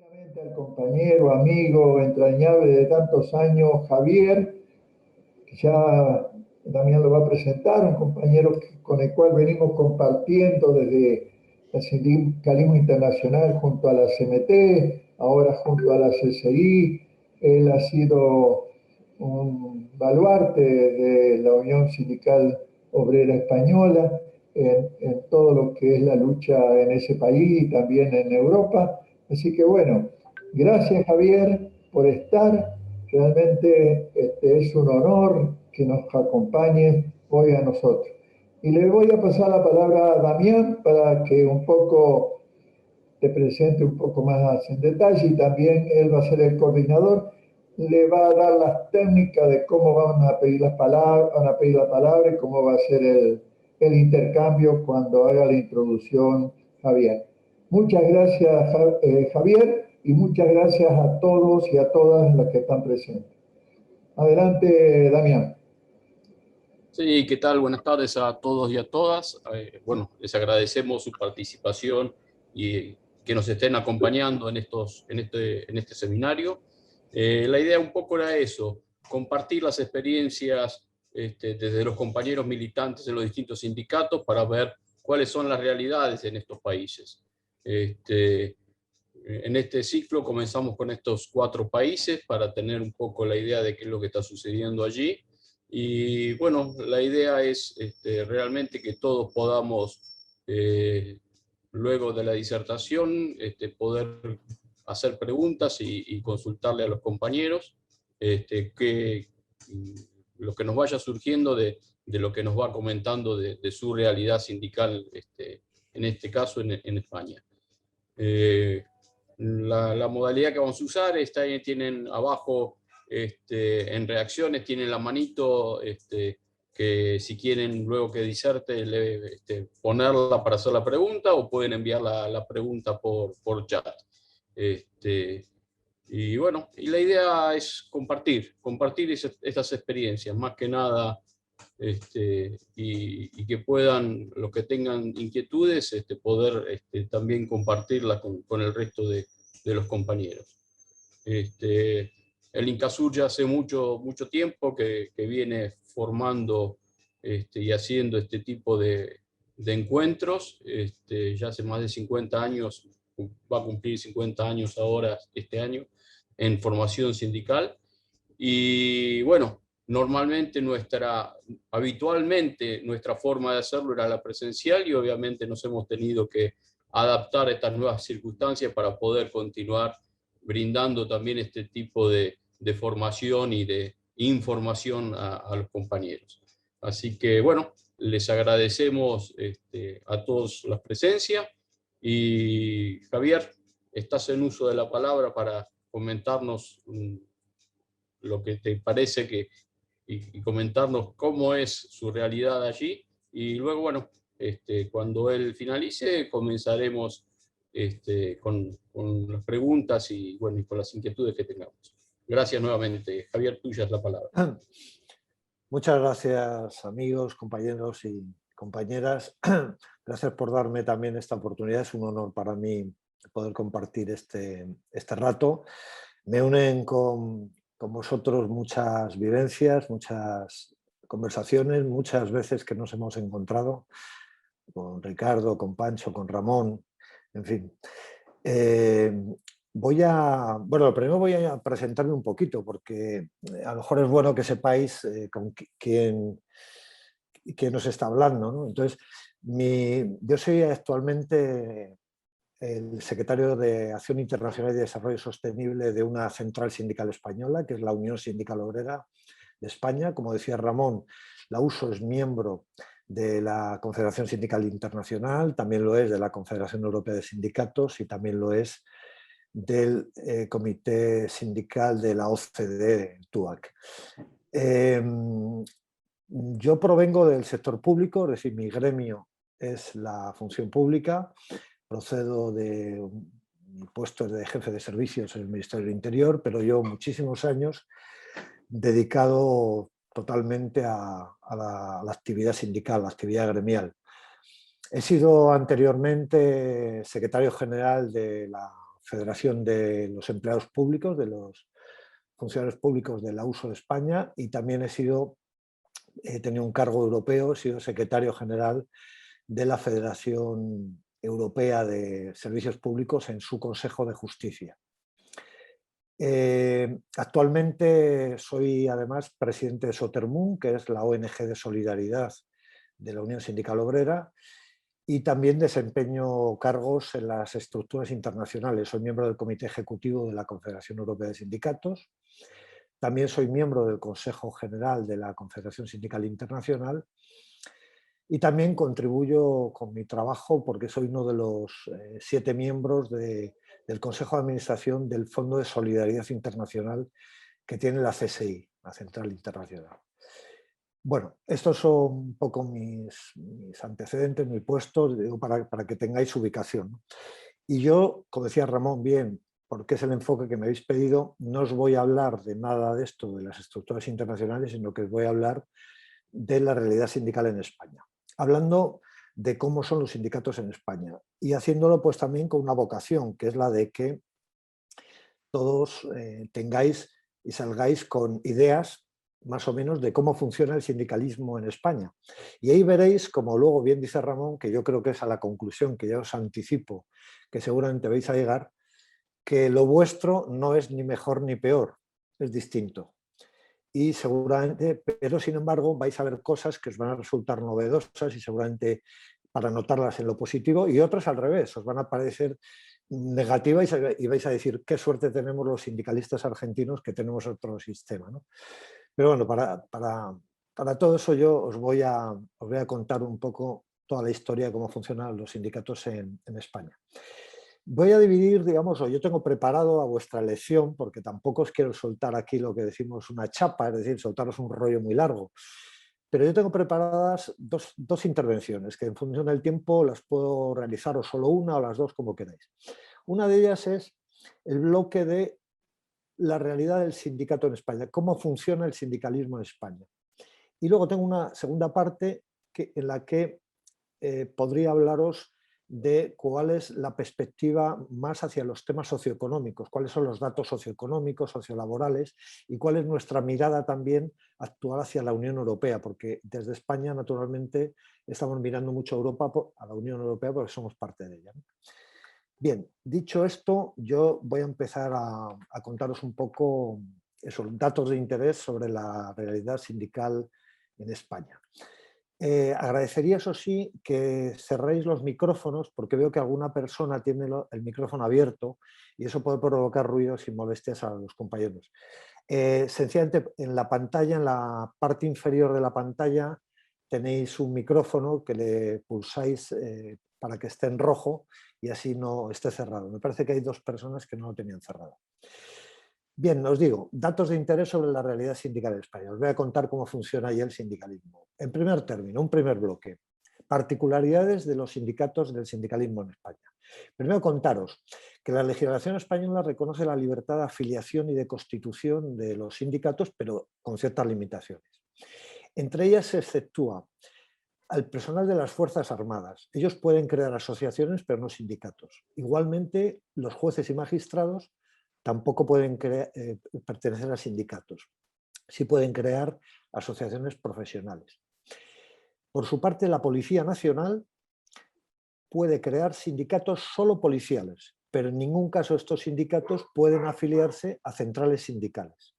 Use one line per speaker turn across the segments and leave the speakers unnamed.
Primeramente al compañero, amigo, entrañable de tantos años, Javier, que ya Damián lo va a presentar, un compañero con el cual venimos compartiendo desde el sindicalismo internacional junto a la CMT, ahora junto a la CCI. Él ha sido un baluarte de la Unión Sindical Obrera Española en todo lo que es la lucha en ese país y también en Europa. Así que bueno, gracias Javier por estar. Realmente es un honor que nos acompañe hoy a nosotros. Y le voy a pasar la palabra a Damián para que un poco te presente un poco más en detalle y también él va a ser el coordinador. Le va a dar las técnicas de cómo van a pedir las palabras, van a pedir la palabra y cómo va a ser el intercambio cuando haga la introducción Javier. Muchas gracias Javier y muchas gracias a todos y a todas las que están presentes. Adelante, Damián.
Sí, ¿qué tal? Buenas tardes a todos y a todas. Bueno, les agradecemos su participación y que nos estén acompañando en este seminario. La idea un poco era eso, compartir las experiencias desde los compañeros militantes en los distintos sindicatos para ver cuáles son las realidades en estos países. En este ciclo comenzamos con estos 4 países para tener un poco la idea de qué es lo que está sucediendo allí. Y bueno, la idea es realmente que todos podamos, luego de la disertación, poder hacer preguntas y consultarle a los compañeros lo que nos vaya surgiendo de lo que nos va comentando de su realidad sindical, en este caso en España. La modalidad que vamos a usar, tienen abajo en reacciones, tienen la manito que si quieren luego que diserte ponerla para hacer la pregunta o pueden enviar la pregunta por chat. Y bueno, y la idea es compartir estas experiencias, más que nada, y que puedan, los que tengan inquietudes, poder también compartirlas con el resto de los compañeros. El INCASUR ya hace mucho tiempo que viene formando y haciendo este tipo de encuentros. Ya hace más de 50 años, va a cumplir 50 años ahora, este año, en formación sindical. Y bueno, habitualmente nuestra forma de hacerlo era la presencial y obviamente nos hemos tenido que adaptar a estas nuevas circunstancias para poder continuar brindando también este tipo de formación y de información a los compañeros. Así que bueno, les agradecemos a todos la presencia y Javier, estás en uso de la palabra para comentarnos lo que te parece y comentarnos cómo es su realidad allí. Y luego, bueno, cuando él finalice, comenzaremos con las preguntas y, bueno, y con las inquietudes que tengamos. Gracias nuevamente. Javier, tuya es la palabra.
Muchas gracias, amigos, compañeros y compañeras. Gracias por darme también esta oportunidad. Es un honor para mí poder compartir este rato. Me unen con vosotros muchas vivencias, muchas conversaciones, muchas veces que nos hemos encontrado con Ricardo, con Pancho, con Ramón, en fin. Bueno, primero voy a presentarme un poquito porque a lo mejor es bueno que sepáis con quién nos está hablando, ¿no? Entonces, yo soy actualmente el secretario de Acción Internacional y Desarrollo Sostenible de una central sindical española, que es la Unión Sindical Obrera de España. Como decía Ramón, la USO es miembro de la Confederación Sindical Internacional, también lo es de la Confederación Europea de Sindicatos y también lo es del Comité Sindical de la OCDE, TUAC. Yo provengo del sector público, es decir, mi gremio es la función pública. Procedo de mi puesto de jefe de servicios en el Ministerio del Interior, pero llevo muchísimos años dedicado totalmente a la actividad sindical, a la actividad gremial. He sido anteriormente secretario general de la Federación de los Empleados Públicos, de los funcionarios públicos de la USO de España, y también he tenido un cargo europeo, he sido secretario general de la Federación Europea de Servicios Públicos en su Consejo de Justicia. Actualmente soy además presidente de Sotermun, que es la ONG de solidaridad de la Unión Sindical Obrera, y también desempeño cargos en las estructuras internacionales. Soy miembro del Comité Ejecutivo de la Confederación Europea de Sindicatos. También soy miembro del Consejo General de la Confederación Sindical Internacional y también contribuyo con mi trabajo porque soy uno de los 7 miembros del Consejo de Administración del Fondo de Solidaridad Internacional que tiene la CSI, la Central Internacional. Bueno, estos son un poco mis antecedentes, mis puestos, digo, para que tengáis ubicación, ¿no? Y yo, como decía Ramón bien, porque es el enfoque que me habéis pedido, no os voy a hablar de nada de esto, de las estructuras internacionales, sino que os voy a hablar de la realidad sindical en España. Hablando de cómo son los sindicatos en España y haciéndolo pues también con una vocación, que es la de que todos tengáis y salgáis con ideas más o menos de cómo funciona el sindicalismo en España. Y ahí veréis, como luego bien dice Ramón, que yo creo que es a la conclusión que ya os anticipo, que seguramente vais a llegar, que lo vuestro no es ni mejor ni peor, es distinto. Y seguramente, pero sin embargo, vais a ver cosas que os van a resultar novedosas y seguramente para notarlas en lo positivo, y otras al revés, os van a parecer negativas y vais a decir qué suerte tenemos los sindicalistas argentinos que tenemos otro sistema, ¿no? Pero bueno, para todo eso yo os voy a contar un poco toda la historia de cómo funcionan los sindicatos en España. Voy a dividir, digamos, o yo tengo preparado a vuestra lección, porque tampoco os quiero soltar aquí lo que decimos una chapa, es decir, soltaros un rollo muy largo. Pero yo tengo preparadas dos intervenciones, que en función del tiempo las puedo realizar o solo una o las dos, como queráis. Una de ellas es el bloque de la realidad del sindicato en España, cómo funciona el sindicalismo en España. Y luego tengo una segunda parte en la que podría hablaros de cuál es la perspectiva más hacia los temas socioeconómicos, cuáles son los datos socioeconómicos, sociolaborales y cuál es nuestra mirada también actual hacia la Unión Europea, porque desde España naturalmente estamos mirando mucho a Europa, a la Unión Europea, porque somos parte de ella, ¿no? Bien, dicho esto, yo voy a empezar a contaros un poco esos datos de interés sobre la realidad sindical en España. Agradecería, eso sí, que cerréis los micrófonos, porque veo que alguna persona tiene el micrófono abierto y eso puede provocar ruidos y molestias a los compañeros. Sencillamente, en la pantalla, en la parte inferior de la pantalla, tenéis un micrófono que le pulsáis para que esté en rojo y así no esté cerrado. Me parece que hay 2 personas que no lo tenían cerrado. Bien, os digo, datos de interés sobre la realidad sindical en España. Os voy a contar cómo funciona ahí el sindicalismo. En primer término, un primer bloque. Particularidades de los sindicatos del sindicalismo en España. Primero contaros que la legislación española reconoce la libertad de afiliación y de constitución de los sindicatos, pero con ciertas limitaciones. Entre ellas se exceptúa al personal de las Fuerzas Armadas. Ellos pueden crear asociaciones, pero no sindicatos. Igualmente, los jueces y magistrados tampoco pueden pertenecer a sindicatos. Sí pueden crear asociaciones profesionales. Por su parte, la Policía Nacional puede crear sindicatos solo policiales, pero en ningún caso estos sindicatos pueden afiliarse a centrales sindicales.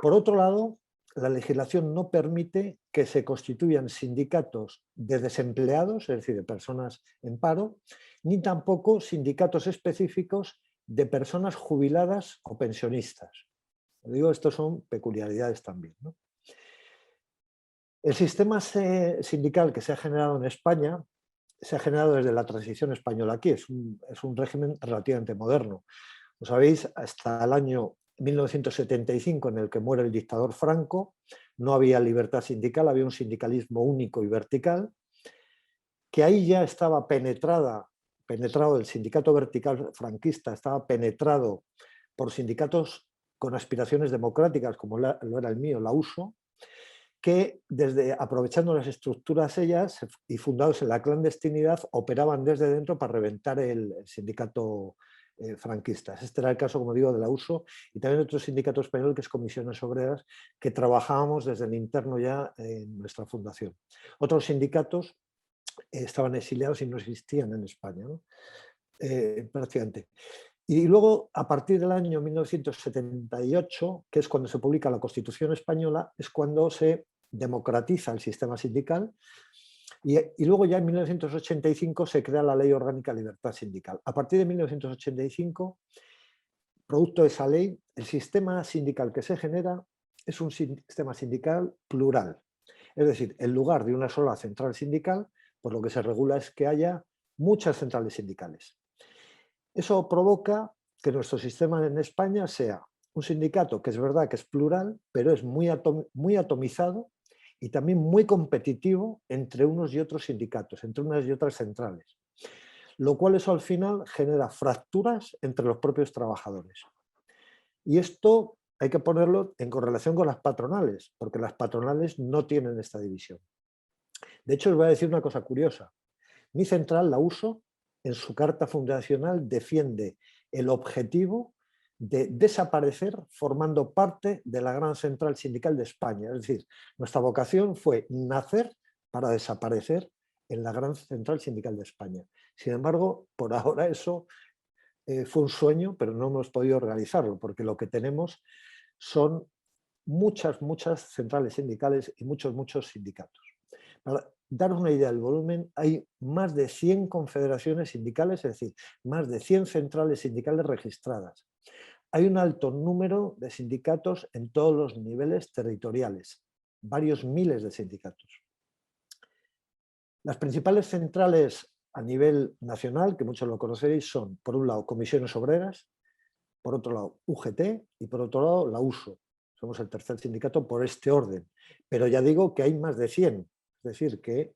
Por otro lado, la legislación no permite que se constituyan sindicatos de desempleados, es decir, de personas en paro, ni tampoco sindicatos específicos de personas jubiladas o pensionistas. Digo, estos son peculiaridades también, ¿no? El sistema sindical que se ha generado en España se ha generado desde la transición española aquí, es un régimen relativamente moderno. Como sabéis, hasta el año 1975, en el que muere el dictador Franco, no había libertad sindical, había un sindicalismo único y vertical, que ahí ya estaba penetrado el sindicato vertical franquista, estaba penetrado por sindicatos con aspiraciones democráticas, como lo era el mío, la USO, que aprovechando las estructuras ellas y fundados en la clandestinidad, operaban desde dentro para reventar el sindicato franquistas. Este era el caso, como digo, de la USO y también otro sindicato español que es Comisiones Obreras, que trabajábamos desde el interno ya en nuestra fundación. Otros sindicatos estaban exiliados y no existían en España, ¿no? Prácticamente. Y luego, a partir del año 1978, que es cuando se publica la Constitución Española, es cuando se democratiza el sistema sindical y luego ya en 1985 se crea la Ley Orgánica de Libertad Sindical. A partir de 1985, producto de esa ley, el sistema sindical que se genera es un sistema sindical plural. Es decir, en lugar de una sola central sindical, pues lo que se regula es que haya muchas centrales sindicales. Eso provoca que nuestro sistema en España sea un sindicato que es verdad que es plural, pero es muy atomizado y también muy competitivo entre unos y otros sindicatos, entre unas y otras centrales. Lo cual eso al final genera fracturas entre los propios trabajadores. Y esto hay que ponerlo en correlación con las patronales, porque las patronales no tienen esta división. De hecho, os voy a decir una cosa curiosa. Mi central, la USO, en su carta fundacional defiende el objetivo de desaparecer formando parte de la gran central sindical de España. Es decir, nuestra vocación fue nacer para desaparecer en la gran central sindical de España. Sin embargo, por ahora eso fue un sueño, pero no hemos podido realizarlo, porque lo que tenemos son muchas centrales sindicales y muchos sindicatos. Para daros una idea del volumen, hay más de 100 confederaciones sindicales, es decir, más de 100 centrales sindicales registradas. Hay un alto número de sindicatos en todos los niveles territoriales, varios miles de sindicatos. Las principales centrales a nivel nacional, que muchos lo conoceréis, son, por un lado, Comisiones Obreras, por otro lado, UGT y por otro lado, la USO. Somos el tercer sindicato por este orden. Pero ya digo que hay más de 100. Es decir, que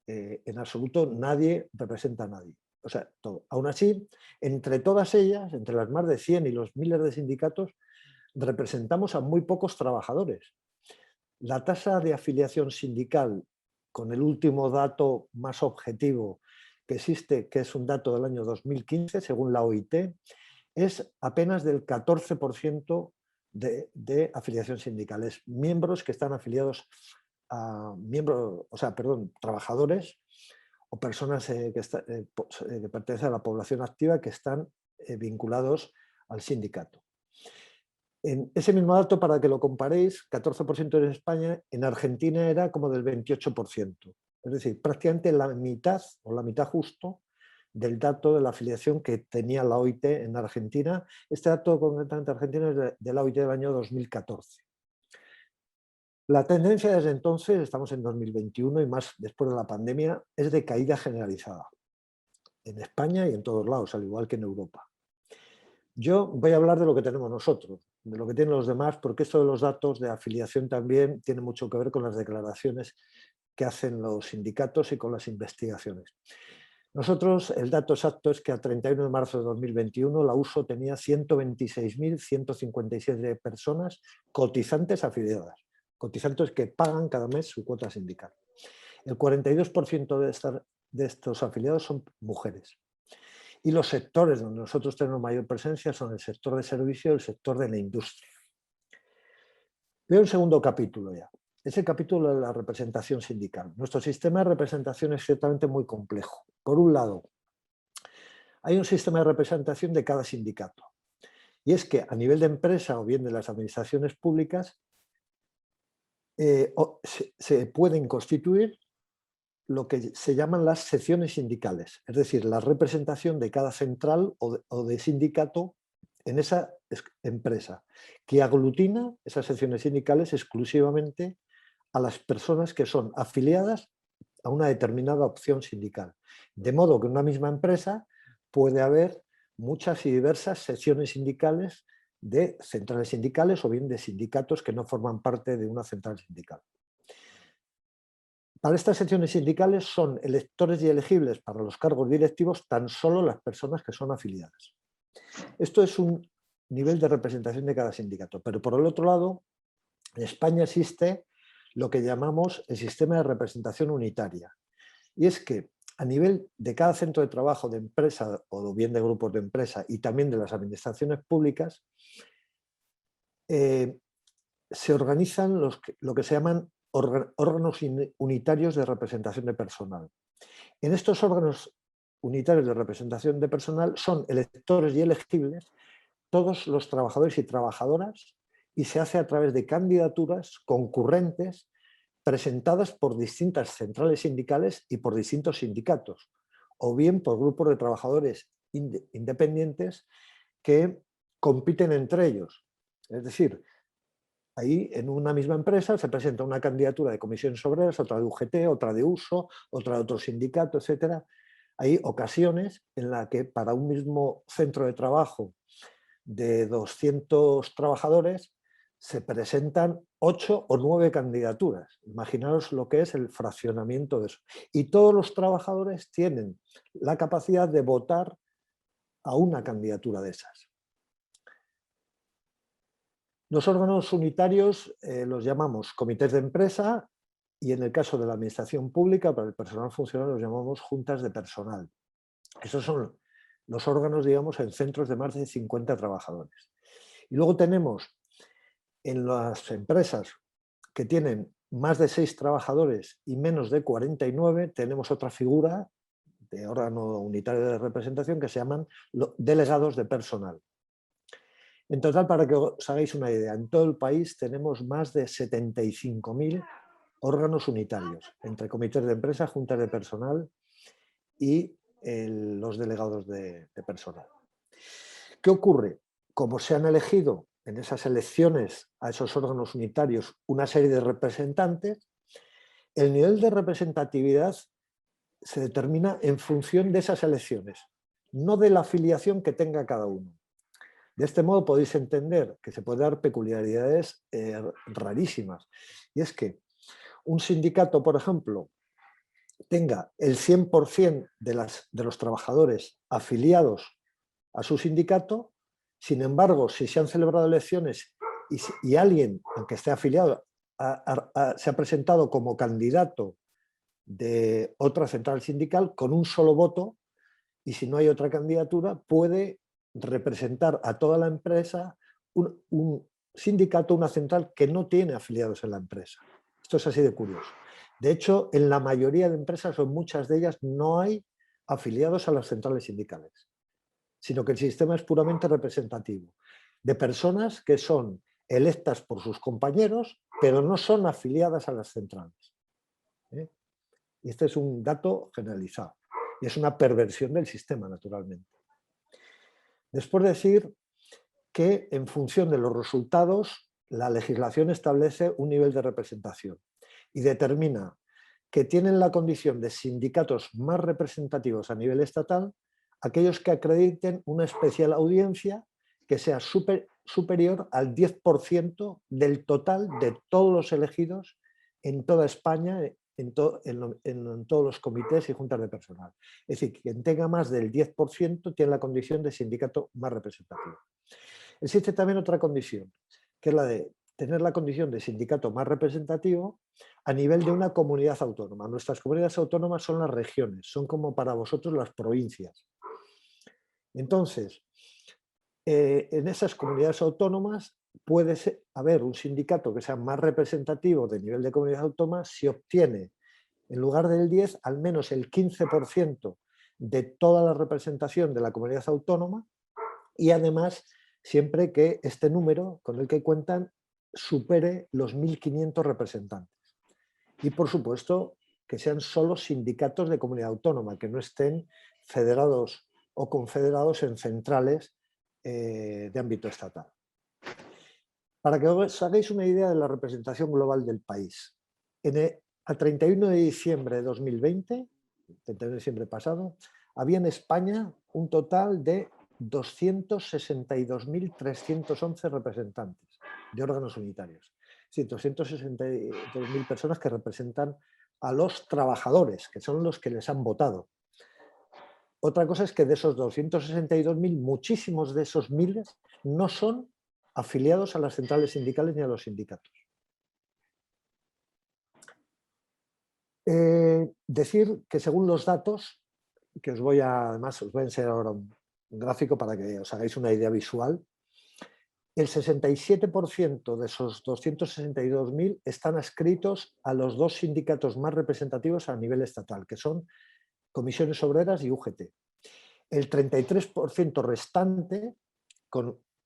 en absoluto nadie representa a nadie. O sea, todo. Aún así, entre todas ellas, entre las más de 100 y los miles de sindicatos, representamos a muy pocos trabajadores. La tasa de afiliación sindical, con el último dato más objetivo que existe, que es un dato del año 2015, según la OIT, es apenas del 14% de afiliación sindical. Es miembros que están afiliados a trabajadores o personas que pertenecen a la población activa que están vinculados al sindicato. En ese mismo dato, para que lo comparéis, 14% en España, en Argentina era como del 28%. Es decir, prácticamente la mitad, o la mitad justo, del dato de la afiliación que tenía la OIT en Argentina. Este dato concretamente argentino es de la OIT del año 2014. La tendencia desde entonces, estamos en 2021 y más después de la pandemia, es de caída generalizada. En España y en todos lados, al igual que en Europa. Yo voy a hablar de lo que tenemos nosotros, de lo que tienen los demás, porque esto de los datos de afiliación también tiene mucho que ver con las declaraciones que hacen los sindicatos y con las investigaciones. Nosotros, el dato exacto es que a 31 de marzo de 2021 la USO tenía 126.157 personas cotizantes afiliadas, cotizantes que pagan cada mes su cuota sindical. El 42% de estos afiliados son mujeres. Y los sectores donde nosotros tenemos mayor presencia son el sector de servicio y el sector de la industria. Veo un segundo capítulo ya. Es el capítulo de la representación sindical. Nuestro sistema de representación es ciertamente muy complejo. Por un lado, hay un sistema de representación de cada sindicato. Y es que a nivel de empresa o bien de las administraciones públicas se pueden constituir lo que se llaman las secciones sindicales, es decir, la representación de cada central o de sindicato en esa empresa, que aglutina esas secciones sindicales exclusivamente a las personas que son afiliadas a una determinada opción sindical. De modo que en una misma empresa puede haber muchas y diversas secciones sindicales de centrales sindicales o bien de sindicatos que no forman parte de una central sindical. Para estas secciones sindicales son electores y elegibles para los cargos directivos tan solo las personas que son afiliadas. Esto es un nivel de representación de cada sindicato, pero por el otro lado, en España existe lo que llamamos el sistema de representación unitaria. Y es que a nivel de cada centro de trabajo de empresa o bien de grupos de empresa y también de las administraciones públicas, se organizan lo que se llaman órganos unitarios de representación de personal. En estos órganos unitarios de representación de personal son electores y elegibles todos los trabajadores y trabajadoras y se hace a través de candidaturas concurrentes presentadas por distintas centrales sindicales y por distintos sindicatos, o bien por grupos de trabajadores independientes que compiten entre ellos. Es decir, ahí en una misma empresa se presenta una candidatura de comisiones obreras, otra de UGT, otra de uso, otra de otro sindicato, etc. Hay ocasiones en las que para un mismo centro de trabajo de 200 trabajadores se presentan 8 o 9 candidaturas. Imaginaos lo que es el fraccionamiento de eso. Y todos los trabajadores tienen la capacidad de votar a una candidatura de esas. Los órganos unitarios los llamamos comités de empresa y en el caso de la administración pública, para el personal funcionario, los llamamos juntas de personal. Esos son los órganos, digamos, en centros de más de 50 trabajadores. Y luego tenemos en las empresas que tienen más de 6 trabajadores y menos de 49, tenemos otra figura de órgano unitario de representación que se llaman delegados de personal. En total, para que os hagáis una idea, en todo el país tenemos más de 75.000 órganos unitarios, entre comités de empresa, juntas de personal y los delegados de personal. ¿Qué ocurre? Como se han elegido en esas elecciones a esos órganos unitarios una serie de representantes, el nivel de representatividad se determina en función de esas elecciones, no de la afiliación que tenga cada uno. De este modo podéis entender que se pueden dar peculiaridades rarísimas. Y es que un sindicato, por ejemplo, tenga el 100% de los trabajadores afiliados a su sindicato, sin embargo, si se han celebrado elecciones y alguien, aunque esté afiliado, se ha presentado como candidato de otra central sindical con un solo voto, y si no hay otra candidatura, puede representar a toda la empresa un sindicato, una central que no tiene afiliados en la empresa. Esto es así de curioso. De hecho, en la mayoría de empresas o en muchas de ellas no hay afiliados a las centrales sindicales, sino que el sistema es puramente representativo, de personas que son electas por sus compañeros, pero no son afiliadas a las centrales. Y este es un dato generalizado. Y es una perversión del sistema, naturalmente. Después decir que en función de los resultados, la legislación establece un nivel de representación y determina que tienen la condición de sindicatos más representativos a nivel estatal aquellos que acrediten una especial audiencia que sea superior al 10% del total de todos los elegidos en toda España, en todos los comités y juntas de personal. Es decir, quien tenga más del 10% tiene la condición de sindicato más representativo. Existe también otra condición, que es la de tener la condición de sindicato más representativo a nivel de una comunidad autónoma. Nuestras comunidades autónomas son las regiones, son como para vosotros las provincias. Entonces, en esas comunidades autónomas puede haber un sindicato que sea más representativo de nivel de comunidad autónoma si obtiene, en lugar del 10, al menos el 15% de toda la representación de la comunidad autónoma y además siempre que este número con el que cuentan supere los 1.500 representantes. Y por supuesto que sean solo sindicatos de comunidad autónoma, que no estén federados o confederados en centrales de ámbito estatal. Para que os hagáis una idea de la representación global del país, a 31 de diciembre de 2020, 31 de diciembre pasado, había en España un total de 262.311 representantes de órganos unitarios. Sí, 262.000 personas que representan a los trabajadores, que son los que les han votado. Otra cosa es que de esos 262.000, muchísimos de esos miles no son afiliados a las centrales sindicales ni a los sindicatos. Decir que según los datos, que además os voy a enseñar ahora un gráfico para que os hagáis una idea visual, el 67% de esos 262.000 están adscritos a los dos sindicatos más representativos a nivel estatal, que son Comisiones Obreras y UGT. El 33% restante,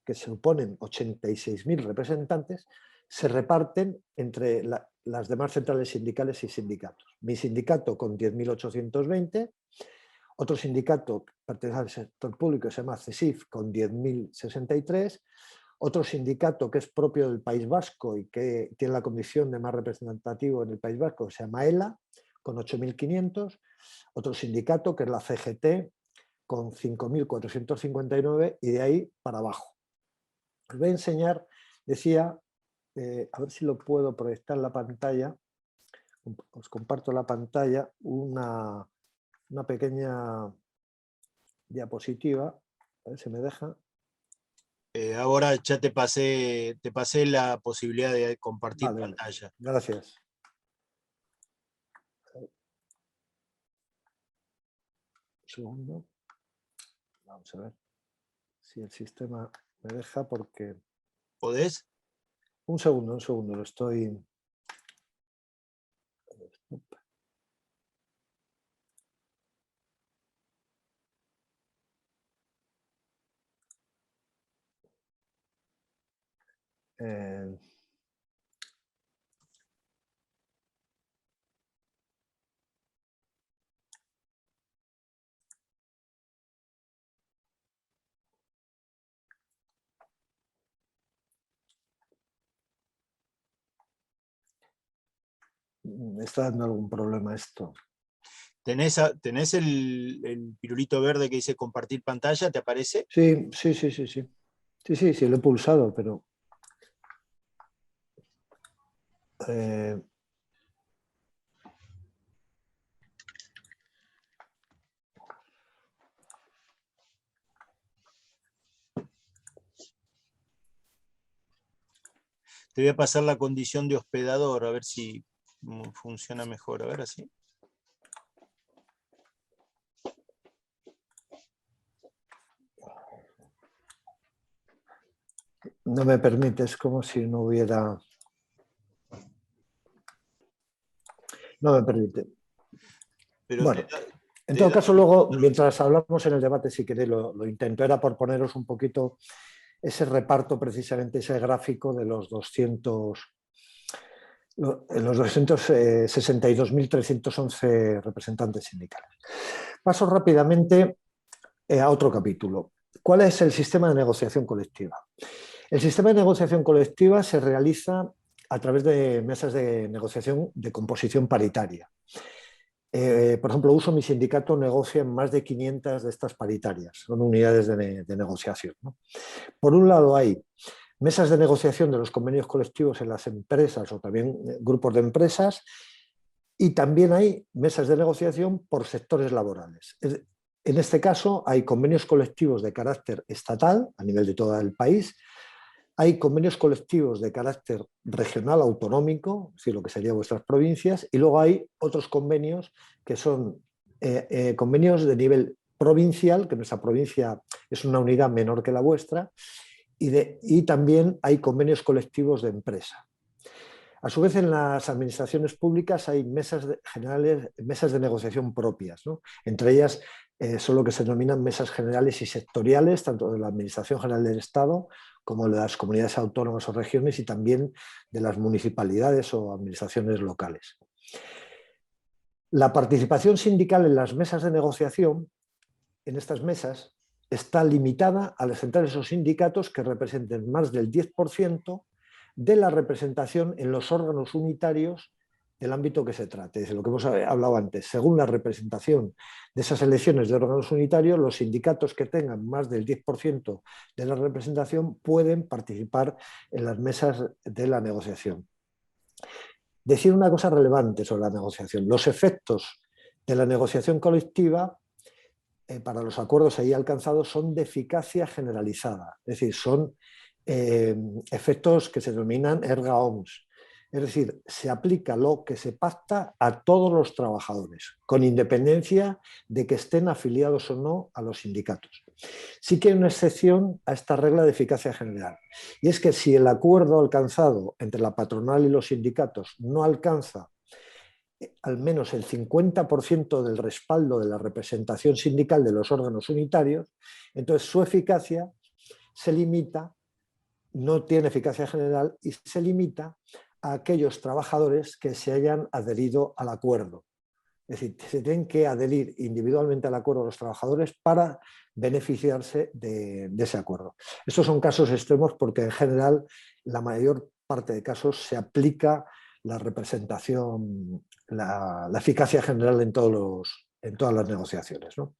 que se suponen 86.000 representantes, se reparten entre las demás centrales sindicales y sindicatos. Mi sindicato con 10.820, otro sindicato que pertenece al sector público se llama CESIF con 10.063, otro sindicato que es propio del País Vasco y que tiene la condición de más representativo en el País Vasco se llama ELA con 8.500, otro sindicato que es la CGT con 5.459 y de ahí para abajo. Os voy a enseñar, decía, a ver si lo puedo proyectar en la pantalla, os comparto la pantalla, una pequeña diapositiva, a ver si me deja.
Ahora ya te pasé la posibilidad de compartir
Vale,
pantalla.
Gracias. Un segundo. Vamos a ver si el sistema me deja porque...
¿Podés?
Un segundo, lo estoy... me está dando algún problema esto.
¿Tenés el pirulito verde que dice compartir pantalla? ¿Te aparece?
Sí. Sí, lo he pulsado, pero...
Te voy a pasar la condición de hospedador, a ver si funciona mejor. A ver, así.
No me permite, es como si no hubiera... No me permite.
Pero
bueno, en todo caso, luego, mientras hablamos en el debate, si queréis, lo intento. Era por poneros un poquito ese reparto, precisamente ese gráfico de los 262.311 representantes sindicales. Paso rápidamente a otro capítulo. ¿Cuál es el sistema de negociación colectiva? El sistema de negociación colectiva se realiza a través de mesas de negociación de composición paritaria. Por ejemplo, Uso, mi sindicato, negocia en más de 500 de estas paritarias, son unidades de negociación, ¿no? Por un lado hay mesas de negociación de los convenios colectivos en las empresas o también grupos de empresas, y también hay mesas de negociación por sectores laborales. En este caso hay convenios colectivos de carácter estatal a nivel de todo el país, hay convenios colectivos de carácter regional autonómico, es decir, lo que serían vuestras provincias, y luego hay otros convenios que son convenios de nivel provincial, que nuestra provincia es una unidad menor que la vuestra, y también hay convenios colectivos de empresa. A su vez, en las administraciones públicas hay mesas de negociación propias, ¿no? Entre ellas son lo que se denominan mesas generales y sectoriales, tanto de la Administración General del Estado como de las comunidades autónomas o regiones y también de las municipalidades o administraciones locales. La participación sindical en las mesas de negociación, en estas mesas, está limitada a las centrales o sindicatos que representen más del 10% de la representación en los órganos unitarios del ámbito que se trate. Es lo que hemos hablado antes. Según la representación de esas elecciones de órganos unitarios, los sindicatos que tengan más del 10% de la representación pueden participar en las mesas de la negociación. Decir una cosa relevante sobre la negociación. Los efectos de la negociación colectiva para los acuerdos ahí alcanzados son de eficacia generalizada. Es decir, son efectos que se denominan erga omnes. Es decir, se aplica lo que se pacta a todos los trabajadores, con independencia de que estén afiliados o no a los sindicatos. Sí que hay una excepción a esta regla de eficacia general, y es que si el acuerdo alcanzado entre la patronal y los sindicatos no alcanza al menos el 50% del respaldo de la representación sindical de los órganos unitarios, entonces su eficacia se limita, no tiene eficacia general y se limita a aquellos trabajadores que se hayan adherido al acuerdo. Es decir, se tienen que adherir individualmente al acuerdo los trabajadores para beneficiarse de ese acuerdo. Estos son casos extremos porque en general la mayor parte de casos se aplica la representación, la eficacia general en todas las negociaciones, ¿no?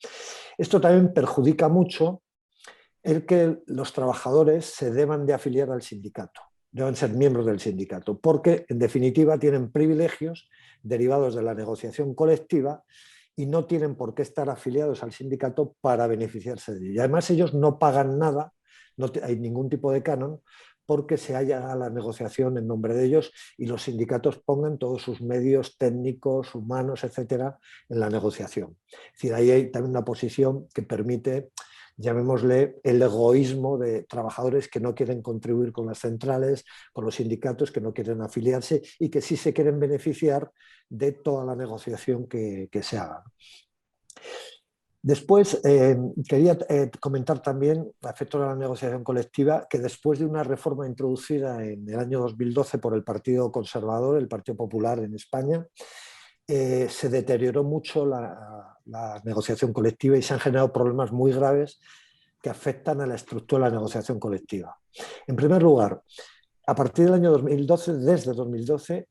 Esto también perjudica mucho el que los trabajadores se deban de afiliar al sindicato, deben ser miembros del sindicato, porque en definitiva tienen privilegios derivados de la negociación colectiva y no tienen por qué estar afiliados al sindicato para beneficiarse de ello. Y además ellos no pagan nada, no hay ningún tipo de canon, porque se haya la negociación en nombre de ellos y los sindicatos pongan todos sus medios técnicos, humanos, etcétera, en la negociación. Es decir, ahí hay también una posición que permite, llamémosle, el egoísmo de trabajadores que no quieren contribuir con las centrales, con los sindicatos, que no quieren afiliarse y que sí se quieren beneficiar de toda la negociación que se haga. Después, quería comentar también, a efectos de la negociación colectiva, que después de una reforma introducida en el año 2012 por el Partido Conservador, el Partido Popular en España, se deterioró mucho la negociación colectiva y se han generado problemas muy graves que afectan a la estructura de la negociación colectiva. En primer lugar, a partir del año 2012, desde 2012,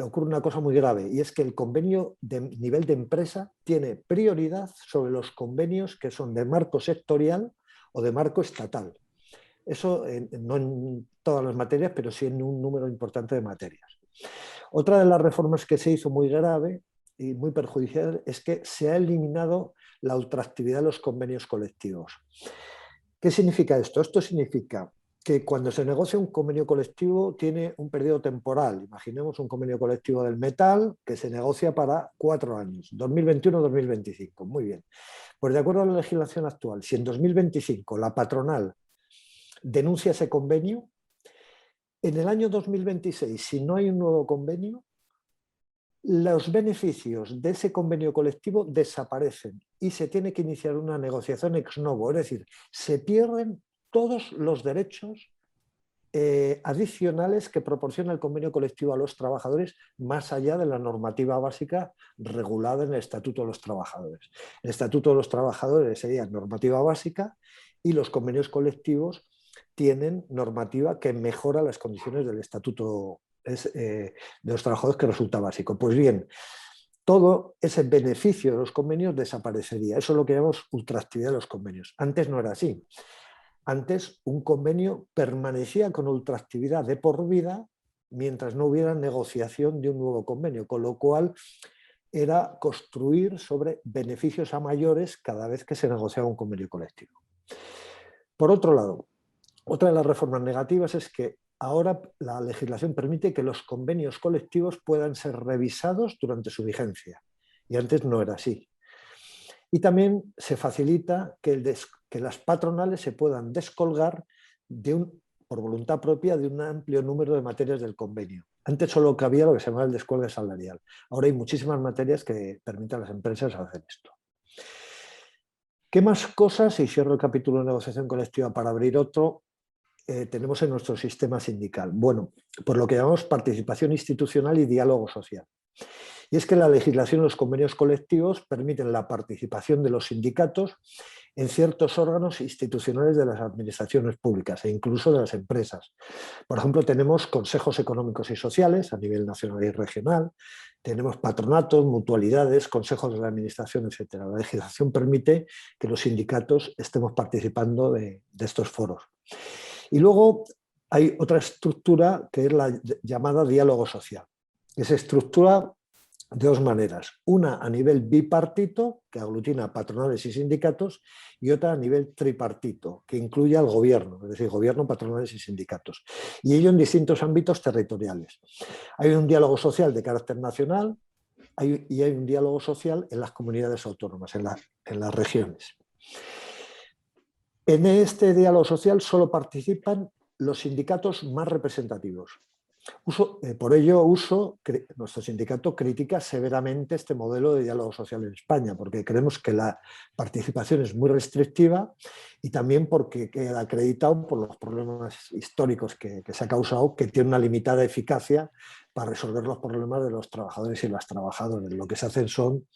ocurre una cosa muy grave, y es que el convenio de nivel de empresa tiene prioridad sobre los convenios que son de marco sectorial o de marco estatal. Eso no en todas las materias, pero sí en un número importante de materias. Otra de las reformas que se hizo muy grave y muy perjudicial es que se ha eliminado la ultraactividad de los convenios colectivos. ¿Qué significa esto? Esto significa que cuando se negocia un convenio colectivo tiene un periodo temporal. Imaginemos un convenio colectivo del metal que se negocia para 4 años, 2021-2025. Muy bien. Pues de acuerdo a la legislación actual, si en 2025 la patronal denuncia ese convenio, en el año 2026, si no hay un nuevo convenio, los beneficios de ese convenio colectivo desaparecen y se tiene que iniciar una negociación ex novo, es decir, se pierden todos los derechos adicionales que proporciona el convenio colectivo a los trabajadores más allá de la normativa básica regulada en el Estatuto de los Trabajadores. El Estatuto de los Trabajadores sería normativa básica y los convenios colectivos tienen normativa que mejora las condiciones del Estatuto de los Trabajadores, que resulta básico. Pues bien, todo ese beneficio de los convenios desaparecería. Eso es lo que llamamos ultraactividad de los convenios. Antes no era así. Antes un convenio permanecía con ultraactividad de por vida mientras no hubiera negociación de un nuevo convenio, con lo cual era construir sobre beneficios a mayores cada vez que se negociaba un convenio colectivo. Por otro lado, otra de las reformas negativas es que ahora la legislación permite que los convenios colectivos puedan ser revisados durante su vigencia, y antes no era así. Y también se facilita que las patronales se puedan descolgar por voluntad propia de un amplio número de materias del convenio. Antes solo cabía lo que se llamaba el descuelgue salarial. Ahora hay muchísimas materias que permiten a las empresas hacer esto. ¿Qué más cosas, y cierro el capítulo de negociación colectiva para abrir otro, tenemos en nuestro sistema sindical? Bueno, por lo que llamamos participación institucional y diálogo social. Y es que la legislación y los convenios colectivos permiten la participación de los sindicatos en ciertos órganos institucionales de las administraciones públicas e incluso de las empresas. Por ejemplo, tenemos consejos económicos y sociales a nivel nacional y regional, tenemos patronatos, mutualidades, consejos de la administración, etc. La legislación permite que los sindicatos estemos participando de estos foros. Y luego hay otra estructura que es la llamada diálogo social, que se estructura de dos maneras. Una a nivel bipartito, que aglutina patronales y sindicatos, y otra a nivel tripartito, que incluye al gobierno, es decir, gobierno, patronales y sindicatos. Y ello en distintos ámbitos territoriales. Hay un diálogo social de carácter nacional y hay un diálogo social en las comunidades autónomas, en las regiones. En este diálogo social solo participan los sindicatos más representativos. Por ello, nuestro sindicato critica severamente este modelo de diálogo social en España, porque creemos que la participación es muy restrictiva y también porque queda acreditado por los problemas históricos que se ha causado, que tiene una limitada eficacia para resolver los problemas de los trabajadores y las trabajadoras. Lo que se hacen son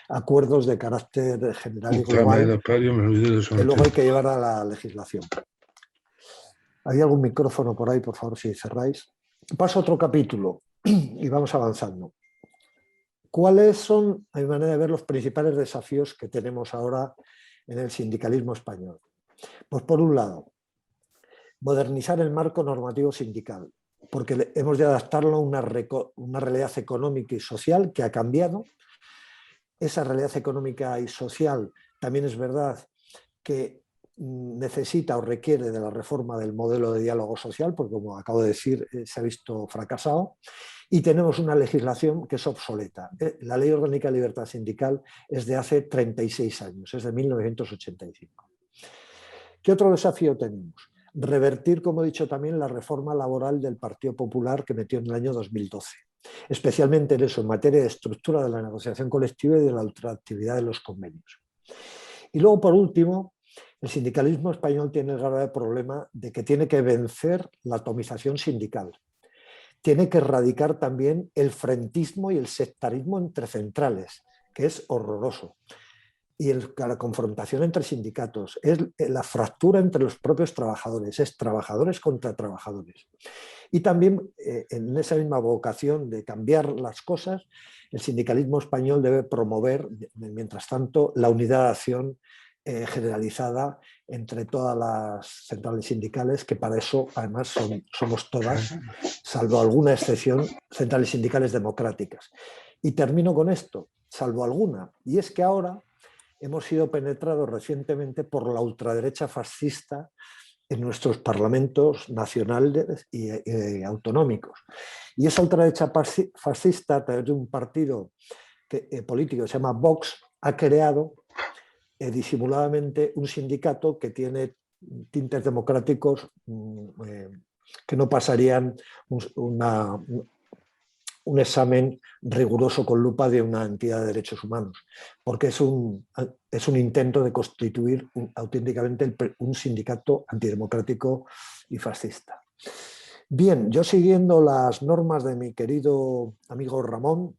acuerdos de carácter general y global que luego hay que llevar a la legislación. ¿Hay algún micrófono por ahí, por favor, si cerráis? Paso a otro capítulo y vamos avanzando. ¿Cuáles son, a mi manera de ver, los principales desafíos que tenemos ahora en el sindicalismo español? Pues por un lado, modernizar el marco normativo sindical, porque hemos de adaptarlo a una realidad económica y social que ha cambiado. Esa realidad económica y social también es verdad que necesita o requiere de la reforma del modelo de diálogo social, porque como acabo de decir, se ha visto fracasado, y tenemos una legislación que es obsoleta. La Ley Orgánica de Libertad Sindical es de hace 36 años, es de 1985. ¿Qué otro desafío tenemos? Revertir, como he dicho también, la reforma laboral del Partido Popular que metió en el año 2012, especialmente en eso, en materia de estructura de la negociación colectiva y de la ultraactividad de los convenios. Y luego, por último, el sindicalismo español tiene el grave problema de que tiene que vencer la atomización sindical. Tiene que erradicar también el frentismo y el sectarismo entre centrales, que es horroroso. Y la confrontación entre sindicatos, es la fractura entre los propios trabajadores, es trabajadores contra trabajadores. Y también en esa misma vocación de cambiar las cosas, el sindicalismo español debe promover, mientras tanto, la unidad de acción generalizada entre todas las centrales sindicales, que para eso además somos todas, salvo alguna excepción, centrales sindicales democráticas. Y termino con esto, salvo alguna, y es que ahora hemos sido penetrados recientemente por la ultraderecha fascista en nuestros parlamentos nacionales y autonómicos. Y esa ultraderecha fascista, a través de un partido político que se llama Vox, ha creado disimuladamente un sindicato que tiene tintes democráticos que no pasarían un examen riguroso con lupa de una entidad de derechos humanos, porque es un intento de constituir auténticamente un sindicato antidemocrático y fascista. Bien, yo siguiendo las normas de mi querido amigo Ramón,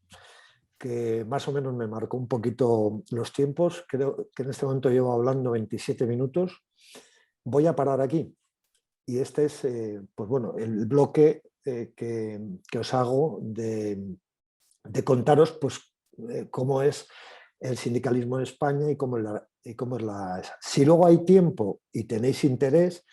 que más o menos me marcó un poquito los tiempos, creo que en este momento llevo hablando 27 minutos, voy a parar aquí. Y este es pues bueno, el bloque que os hago de contaros pues, cómo es el sindicalismo en España y cómo es la... Si luego hay tiempo y tenéis interés,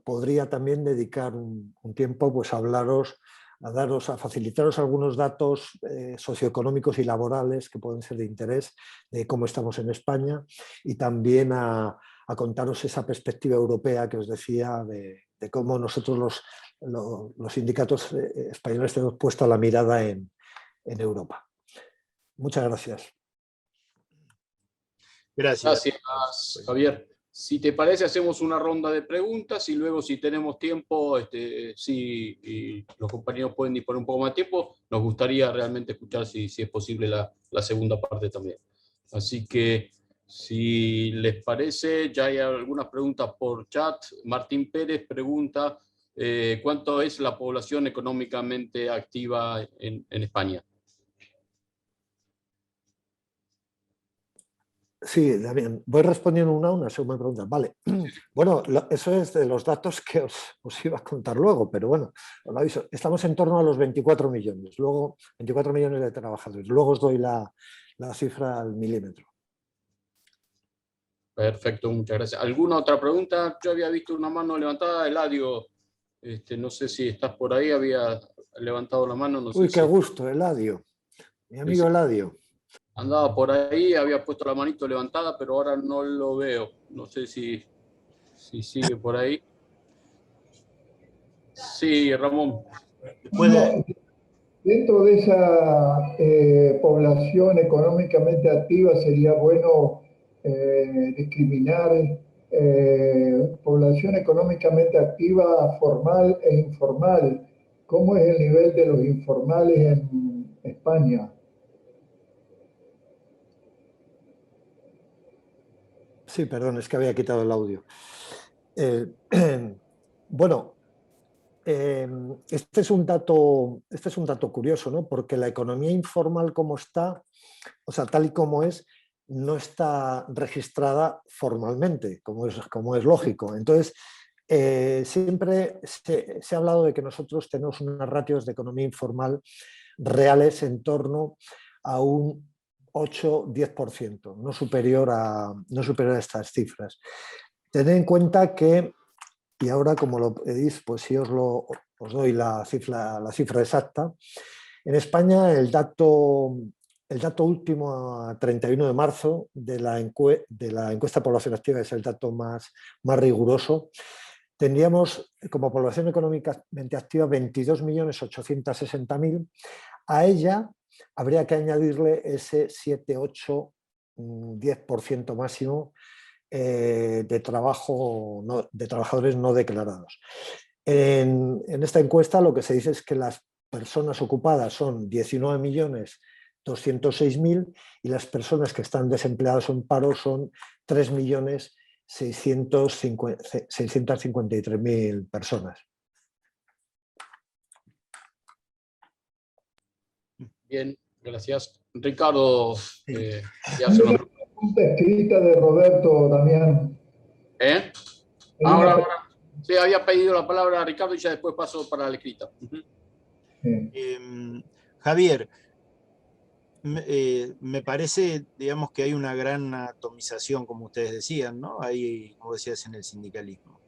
podría también dedicar un tiempo pues, a hablaros, a facilitaros algunos datos socioeconómicos y laborales que pueden ser de interés de cómo estamos en España y también a contaros esa perspectiva europea que os decía de cómo nosotros los sindicatos españoles tenemos puesta la mirada en Europa. Muchas gracias.
Gracias, Javier. Si te parece, hacemos una ronda de preguntas y luego, si tenemos tiempo, si los compañeros pueden disponer un poco más de tiempo, nos gustaría realmente escuchar si es posible la segunda parte también. Así que, si les parece, ya hay algunas preguntas por chat. Martín Pérez pregunta, ¿cuánto es la población económicamente activa en España?
Sí, Damián, voy respondiendo una segunda pregunta. Vale, bueno, eso es de los datos que os iba a contar luego, pero bueno, os lo aviso. Estamos en torno a los 24 millones, luego 24 millones de trabajadores. Luego os doy la cifra al milímetro.
Perfecto, muchas gracias. ¿Alguna otra pregunta? Yo había visto una mano levantada. Eladio, no sé si estás por ahí, había levantado la mano. No
Uy,
sé
qué
si...
gusto, Eladio. Mi amigo Eladio.
Andaba por ahí, había puesto la manito levantada, pero ahora no lo veo. No sé si sigue por ahí. Sí, Ramón.
No, dentro de esa población económicamente activa sería bueno discriminar población económicamente activa formal e informal. ¿Cómo es el nivel de los informales en España?
Sí, perdón, es que había quitado el audio. Bueno, este es un dato curioso, ¿no? Porque la economía informal como está, o sea, tal y como es, no está registrada formalmente, como es lógico. Entonces, siempre se ha hablado de que nosotros tenemos unas ratios de economía informal reales en torno a un 8-10%, no superior a estas cifras. Tened en cuenta que, y ahora como lo pedís, pues sí os doy la cifra exacta. En España el dato último a 31 de marzo de la encuesta de población activa, es el dato más riguroso, tendríamos como población económicamente activa 22.860.000. A ella habría que añadirle ese 7, 8, 10% máximo de trabajadores no declarados. En esta encuesta lo que se dice es que las personas ocupadas son 19.206.000 y las personas que están desempleadas o en paro son 3.653.000 personas.
Bien, gracias. Ricardo, ya
Hay
se
una
nos...
pregunta escrita de Roberto, Damián.
¿Eh?
Hay
Ahora,
una...
sí, había pedido la palabra a Ricardo y ya después paso para la escrita.
Javier, me parece, digamos, que hay una gran atomización, como ustedes decían, ¿no? Hay, como decías, en el sindicalismo.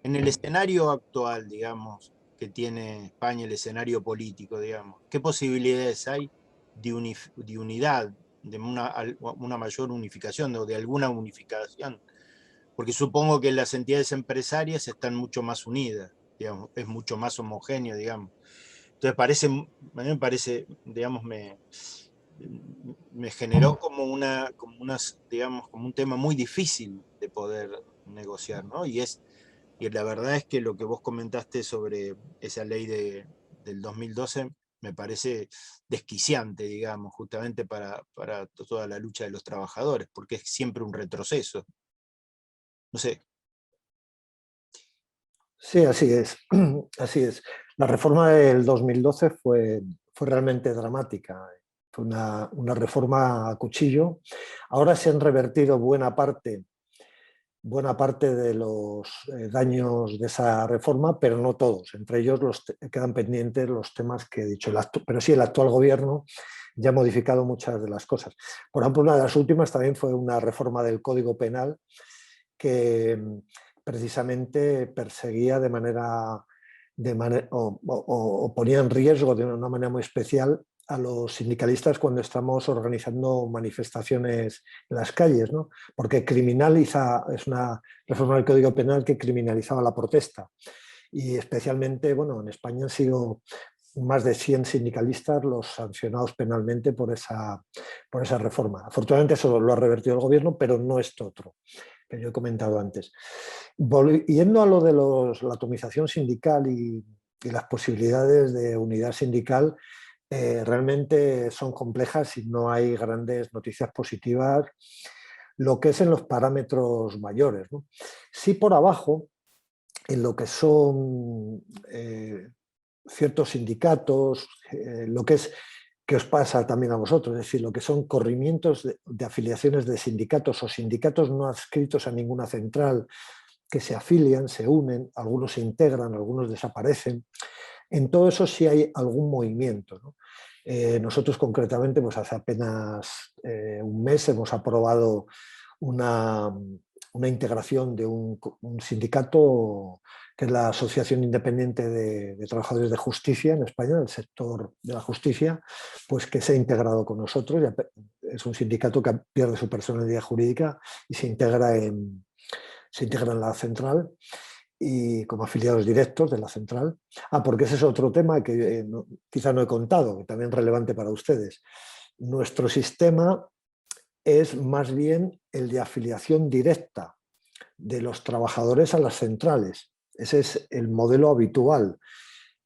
En el escenario actual, digamos, que tiene España, el escenario político, digamos, ¿qué posibilidades hay de unidad, de una mayor unificación o de alguna unificación? Porque supongo que las entidades empresarias están mucho más unidas, digamos, es mucho más homogéneo, digamos. Entonces a mí me parece, digamos, me generó digamos, como un tema muy difícil de poder negociar, ¿no? Y la verdad es que lo que vos comentaste sobre esa ley del 2012 me parece desquiciante, digamos, justamente para toda la lucha de los trabajadores, porque es siempre un retroceso. No sé.
Sí, así es. Así es. La reforma del 2012 fue realmente dramática. Fue una reforma a cuchillo. Ahora se han revertido buena parte de los daños de esa reforma, pero no todos. Entre ellos quedan pendientes los temas que he dicho. Pero sí, el actual gobierno ya ha modificado muchas de las cosas. Por ejemplo, una de las últimas también fue una reforma del Código Penal que precisamente perseguía o ponía en riesgo de una manera muy especial a los sindicalistas cuando estamos organizando manifestaciones en las calles, ¿no? Porque es una reforma del Código Penal que criminalizaba la protesta. Y especialmente, bueno, en España han sido más de 100 sindicalistas los sancionados penalmente por esa reforma. Afortunadamente eso lo ha revertido el gobierno, pero no esto otro que yo he comentado antes. Yendo a lo de la atomización sindical y las posibilidades de unidad sindical, realmente son complejas y no hay grandes noticias positivas, lo que es en los parámetros mayores, ¿no? Sí, por abajo, en lo que son ciertos sindicatos, lo que es, que os pasa también a vosotros, es decir, lo que son corrimientos de afiliaciones de sindicatos o sindicatos no adscritos a ninguna central, que se afilian, se unen, algunos se integran, algunos desaparecen. En todo eso sí hay algún movimiento, ¿no? Nosotros concretamente, pues hace apenas un mes hemos aprobado una integración de un sindicato que es la Asociación Independiente de Trabajadores de Justicia en España, del sector de la justicia, pues que se ha integrado con nosotros. Es un sindicato que pierde su personalidad jurídica y se integra en la central, y como afiliados directos de la central. Porque ese es otro tema que quizá no he contado, que también es relevante para ustedes. Nuestro sistema es más bien el de afiliación directa de los trabajadores a las centrales. Ese es el modelo habitual.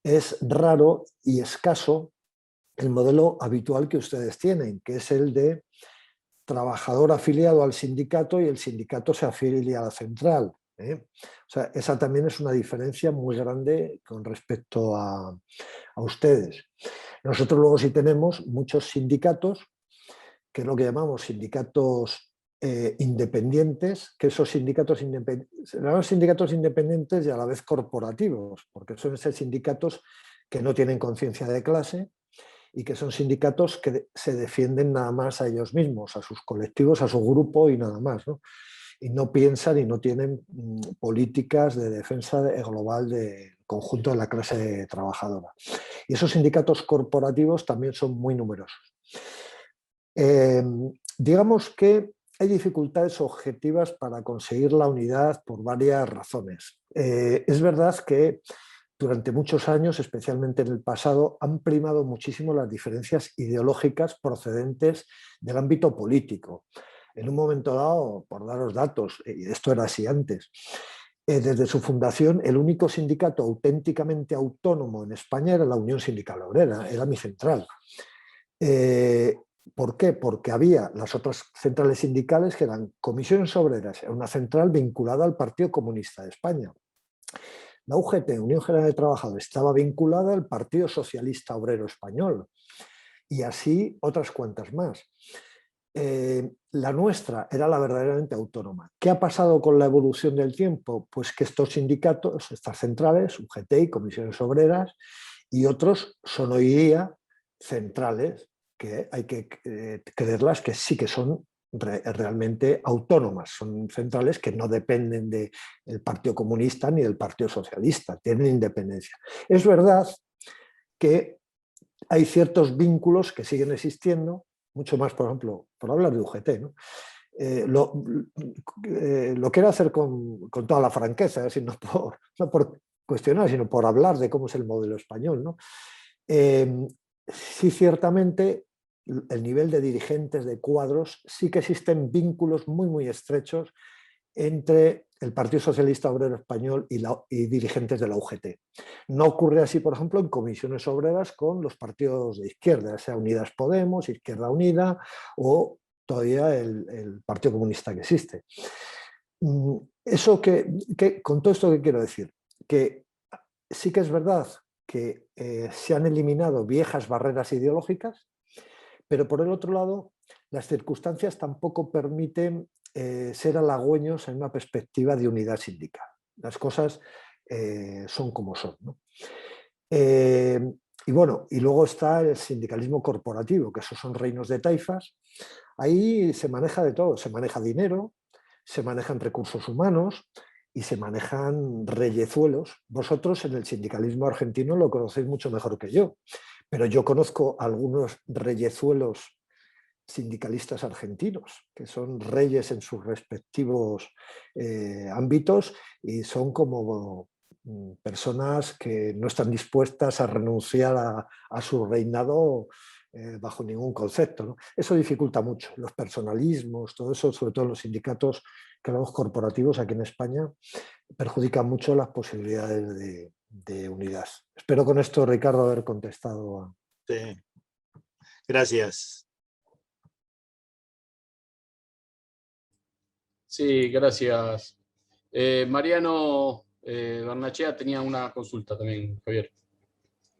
Es raro y escaso el modelo habitual que ustedes tienen, que es el de trabajador afiliado al sindicato y el sindicato se afilia a la central. O sea, esa también es una diferencia muy grande con respecto a ustedes. Nosotros luego sí tenemos muchos sindicatos, que es lo que llamamos sindicatos independientes, que esos sindicatos independientes y a la vez corporativos, porque suelen ser sindicatos que no tienen conciencia de clase y que son sindicatos que se defienden nada más a ellos mismos, a sus colectivos, a su grupo y nada más, ¿no? Y no piensan y no tienen políticas de defensa global del conjunto de la clase trabajadora. Y esos sindicatos corporativos también son muy numerosos. Digamos que hay dificultades objetivas para conseguir la unidad por varias razones. Es verdad que durante muchos años, especialmente en el pasado, han primado muchísimo las diferencias ideológicas procedentes del ámbito político. En un momento dado, por daros datos, y esto era así antes, desde su fundación, el único sindicato auténticamente autónomo en España era la Unión Sindical Obrera, era mi central. ¿Por qué? Porque había las otras centrales sindicales que eran Comisiones Obreras, era una central vinculada al Partido Comunista de España. La UGT, Unión General de Trabajadores, estaba vinculada al Partido Socialista Obrero Español y así otras cuantas más. La nuestra era la verdaderamente autónoma. ¿Qué ha pasado con la evolución del tiempo? Pues que estos sindicatos, estas centrales, UGT y Comisiones Obreras y otros son hoy día centrales que hay que creerlas que sí que son realmente autónomas, son centrales que no dependen del Partido Comunista ni del Partido Socialista, tienen independencia. Es verdad que hay ciertos vínculos que siguen existiendo, mucho más, por ejemplo, por hablar de UGT, ¿no? Lo quiero hacer con toda la franqueza, no por cuestionar, sino por hablar de cómo es el modelo español, ¿no? Sí, ciertamente, el nivel de dirigentes de cuadros, sí que existen vínculos muy, muy estrechos entre el Partido Socialista Obrero Español y dirigentes de la UGT. No ocurre así, por ejemplo, en comisiones obreras con los partidos de izquierda, sea Unidas Podemos, Izquierda Unida o todavía el Partido Comunista que existe. Con todo esto, ¿qué quiero decir? Que sí que es verdad que se han eliminado viejas barreras ideológicas, pero por el otro lado, las circunstancias tampoco permiten ser halagüeños en una perspectiva de unidad sindical. Las cosas son como son, ¿no? Y bueno, y luego está el sindicalismo corporativo, que esos son reinos de taifas. Ahí se maneja de todo, se maneja dinero, se manejan recursos humanos y se manejan reyezuelos. Vosotros en el sindicalismo argentino lo conocéis mucho mejor que yo, pero yo conozco algunos reyezuelos sindicalistas argentinos, que son reyes en sus respectivos ámbitos y son como personas que no están dispuestas a renunciar a su reinado bajo ningún concepto, ¿no? Eso dificulta mucho, los personalismos, todo eso, sobre todo los sindicatos que hablamos corporativos aquí en España, perjudican mucho las posibilidades de unidad. Espero con esto, Ricardo, haber contestado a...
Sí. Gracias.
Sí, gracias. Mariano Barnachea tenía una consulta también, Javier.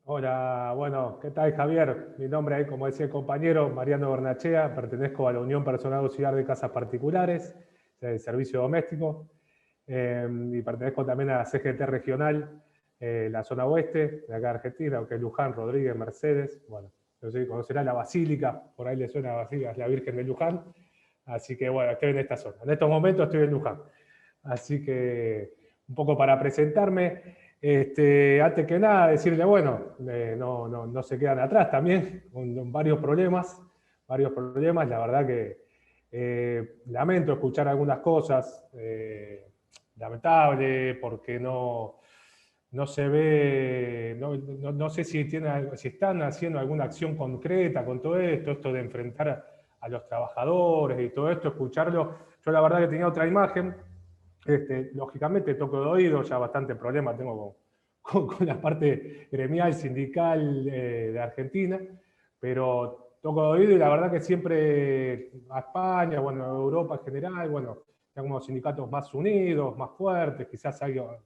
Hola, bueno, ¿qué tal, Javier? Mi nombre es, como decía el compañero, Mariano Barnachea, pertenezco a la Unión Personal Auxiliar de Casas Particulares, del Servicio Doméstico, y pertenezco también a la CGT Regional, la zona oeste de acá de Argentina, que es Luján, Rodríguez, Mercedes. Bueno, no sé si conocerá la Basílica, por ahí le suena a Basílica, es la Virgen de Luján. Así que bueno, estoy en esta zona. En estos momentos estoy en Luján. Así que, un poco para presentarme. Antes que nada, decirle, bueno, no se quedan atrás también, con varios problemas, la verdad que lamento escuchar algunas cosas, lamentable, porque no se ve, no sé si están haciendo alguna acción concreta con todo esto de enfrentar a los trabajadores y todo esto, escucharlo. Yo la verdad que tenía otra imagen. Lógicamente toco de oído, ya bastante problema tengo con la parte gremial, sindical de Argentina, pero toco de oído y la verdad que siempre a España, bueno, a Europa en general, bueno, tenemos sindicatos más unidos, más fuertes, quizás algo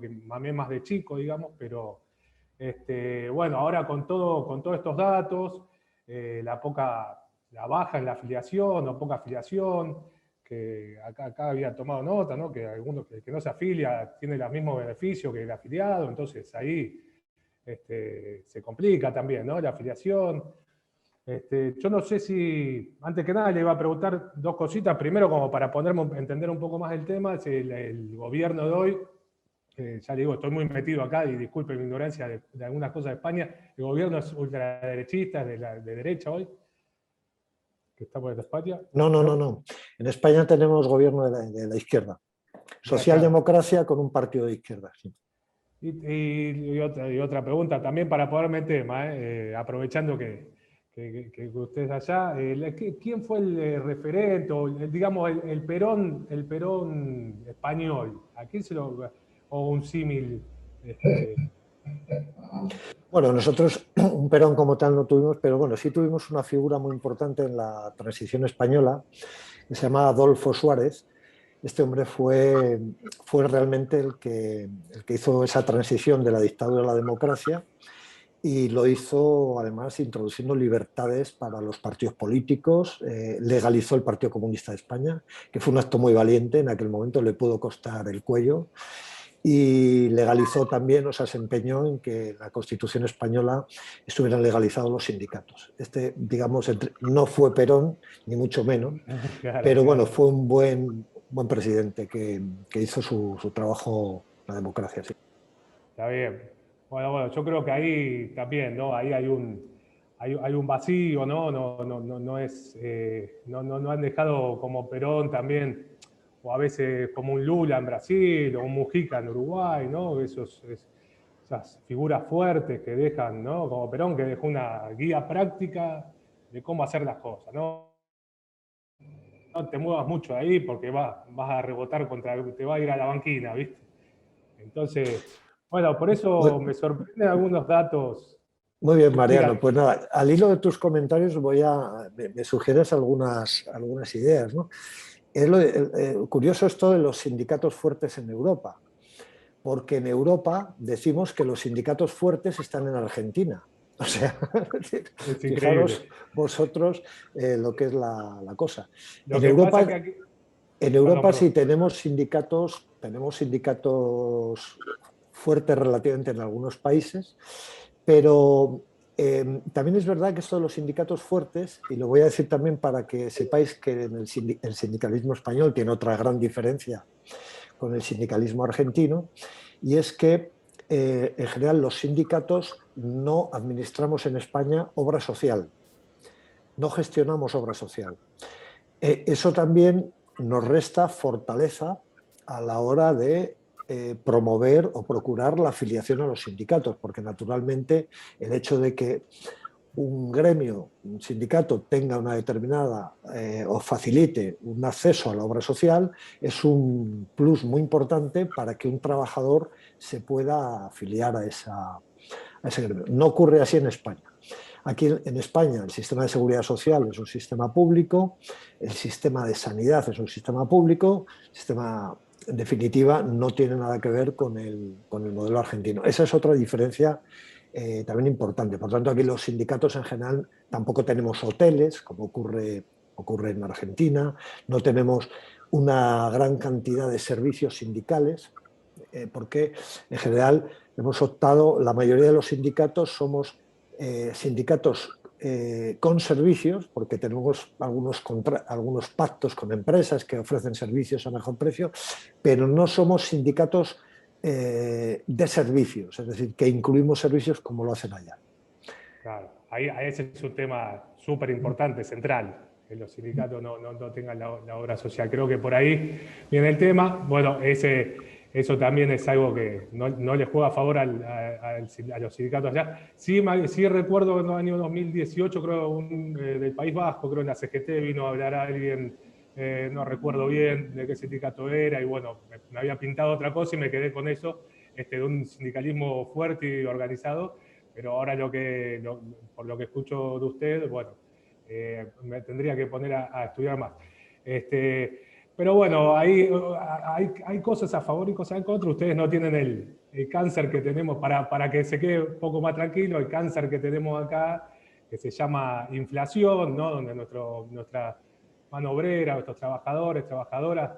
que mamé más de chico, digamos, pero bueno, ahora con todos estos datos, la baja en la afiliación o poca afiliación, que acá había tomado nota, ¿no? Que algunos que no se afilia tiene los mismos beneficios que el afiliado, entonces ahí se complica también, ¿no? La afiliación. Yo no sé si, antes que nada le iba a preguntar dos cositas, primero como para entender un poco más el tema, si el gobierno de hoy, ya digo, estoy muy metido acá y disculpe mi ignorancia de algunas cosas de España, el gobierno es ultraderechista, de derecha hoy, que está por España.
No. En España tenemos gobierno de la izquierda. Socialdemocracia con un partido de izquierda. Sí.
Y otra pregunta también para ponerme en tema, aprovechando que usted es allá, ¿quién fue el referente, o digamos el Perón español? ¿A quién o un símil?
Bueno, nosotros un Perón como tal no tuvimos, pero bueno, sí tuvimos una figura muy importante en la transición española, que se llama Adolfo Suárez. Este hombre fue realmente el que hizo esa transición de la dictadura a la democracia, y lo hizo además introduciendo libertades para los partidos políticos, legalizó el Partido Comunista de España, que fue un acto muy valiente, en aquel momento le pudo costar el cuello, y legalizó también, o sea, se empeñó en que en la Constitución española estuvieran legalizados los sindicatos. Digamos, no fue Perón, ni mucho menos,
Claro,
pero bueno, fue un buen presidente que hizo su trabajo, la democracia. Sí.
Está bien. Bueno, yo creo que ahí también, ¿no? Ahí hay un vacío, ¿no? No han dejado como Perón también, o a veces como un Lula en Brasil, o un Mujica en Uruguay, ¿no? Esas figuras fuertes que dejan, ¿no? Como Perón, que dejó una guía práctica de cómo hacer las cosas, ¿no? No te muevas mucho de ahí porque vas a rebotar te va a ir a la banquina, ¿viste? Entonces, bueno, por eso me sorprenden algunos datos.
Muy bien, Mariano. Pues nada, al hilo de tus comentarios me sugieres algunas ideas, ¿no? Curioso esto de los sindicatos fuertes en Europa, porque en Europa decimos que los sindicatos fuertes están en Argentina. O sea, fijaros vosotros lo que es la cosa. En Europa sí tenemos sindicatos fuertes relativamente en algunos países, pero también es verdad que esto de los sindicatos fuertes, y lo voy a decir también para que sepáis que el sindicalismo español tiene otra gran diferencia con el sindicalismo argentino, y es que en general los sindicatos no administramos en España obra social, no gestionamos obra social. Eso también nos resta fortaleza a la hora de promover o procurar la afiliación a los sindicatos, porque naturalmente el hecho de que un gremio, un sindicato tenga una determinada o facilite un acceso a la obra social es un plus muy importante para que un trabajador se pueda afiliar a ese gremio. No ocurre así en España. Aquí en España el sistema de seguridad social es un sistema público, el sistema de sanidad es un sistema público, el sistema, en definitiva, no tiene nada que ver con el modelo argentino. Esa es otra diferencia también importante. Por tanto, aquí los sindicatos en general tampoco tenemos hoteles, como ocurre en Argentina, no tenemos una gran cantidad de servicios sindicales, porque en general hemos optado, la mayoría de los sindicatos somos sindicatos con servicios, porque tenemos algunos pactos con empresas que ofrecen servicios a mejor precio, pero no somos sindicatos de servicios, es decir, que incluimos servicios como lo hacen allá.
Claro, ahí ese es un tema súper importante, central, que los sindicatos no tengan la obra social. Creo que por ahí viene el tema. Bueno, eso también es algo que no le juega a favor a los sindicatos allá. Sí recuerdo en el año 2018, creo, del País Vasco, creo en la CGT vino a hablar a alguien, no recuerdo bien de qué sindicato era, y bueno, me había pintado otra cosa y me quedé con eso, de un sindicalismo fuerte y organizado. Pero ahora por lo que escucho de usted, bueno, me tendría que poner a estudiar más. Pero bueno, hay cosas a favor y cosas en contra. Ustedes no tienen el cáncer que tenemos, para que se quede un poco más tranquilo, el cáncer que tenemos acá, que se llama inflación, ¿no? Donde nuestra mano obrera, nuestros trabajadores, trabajadoras,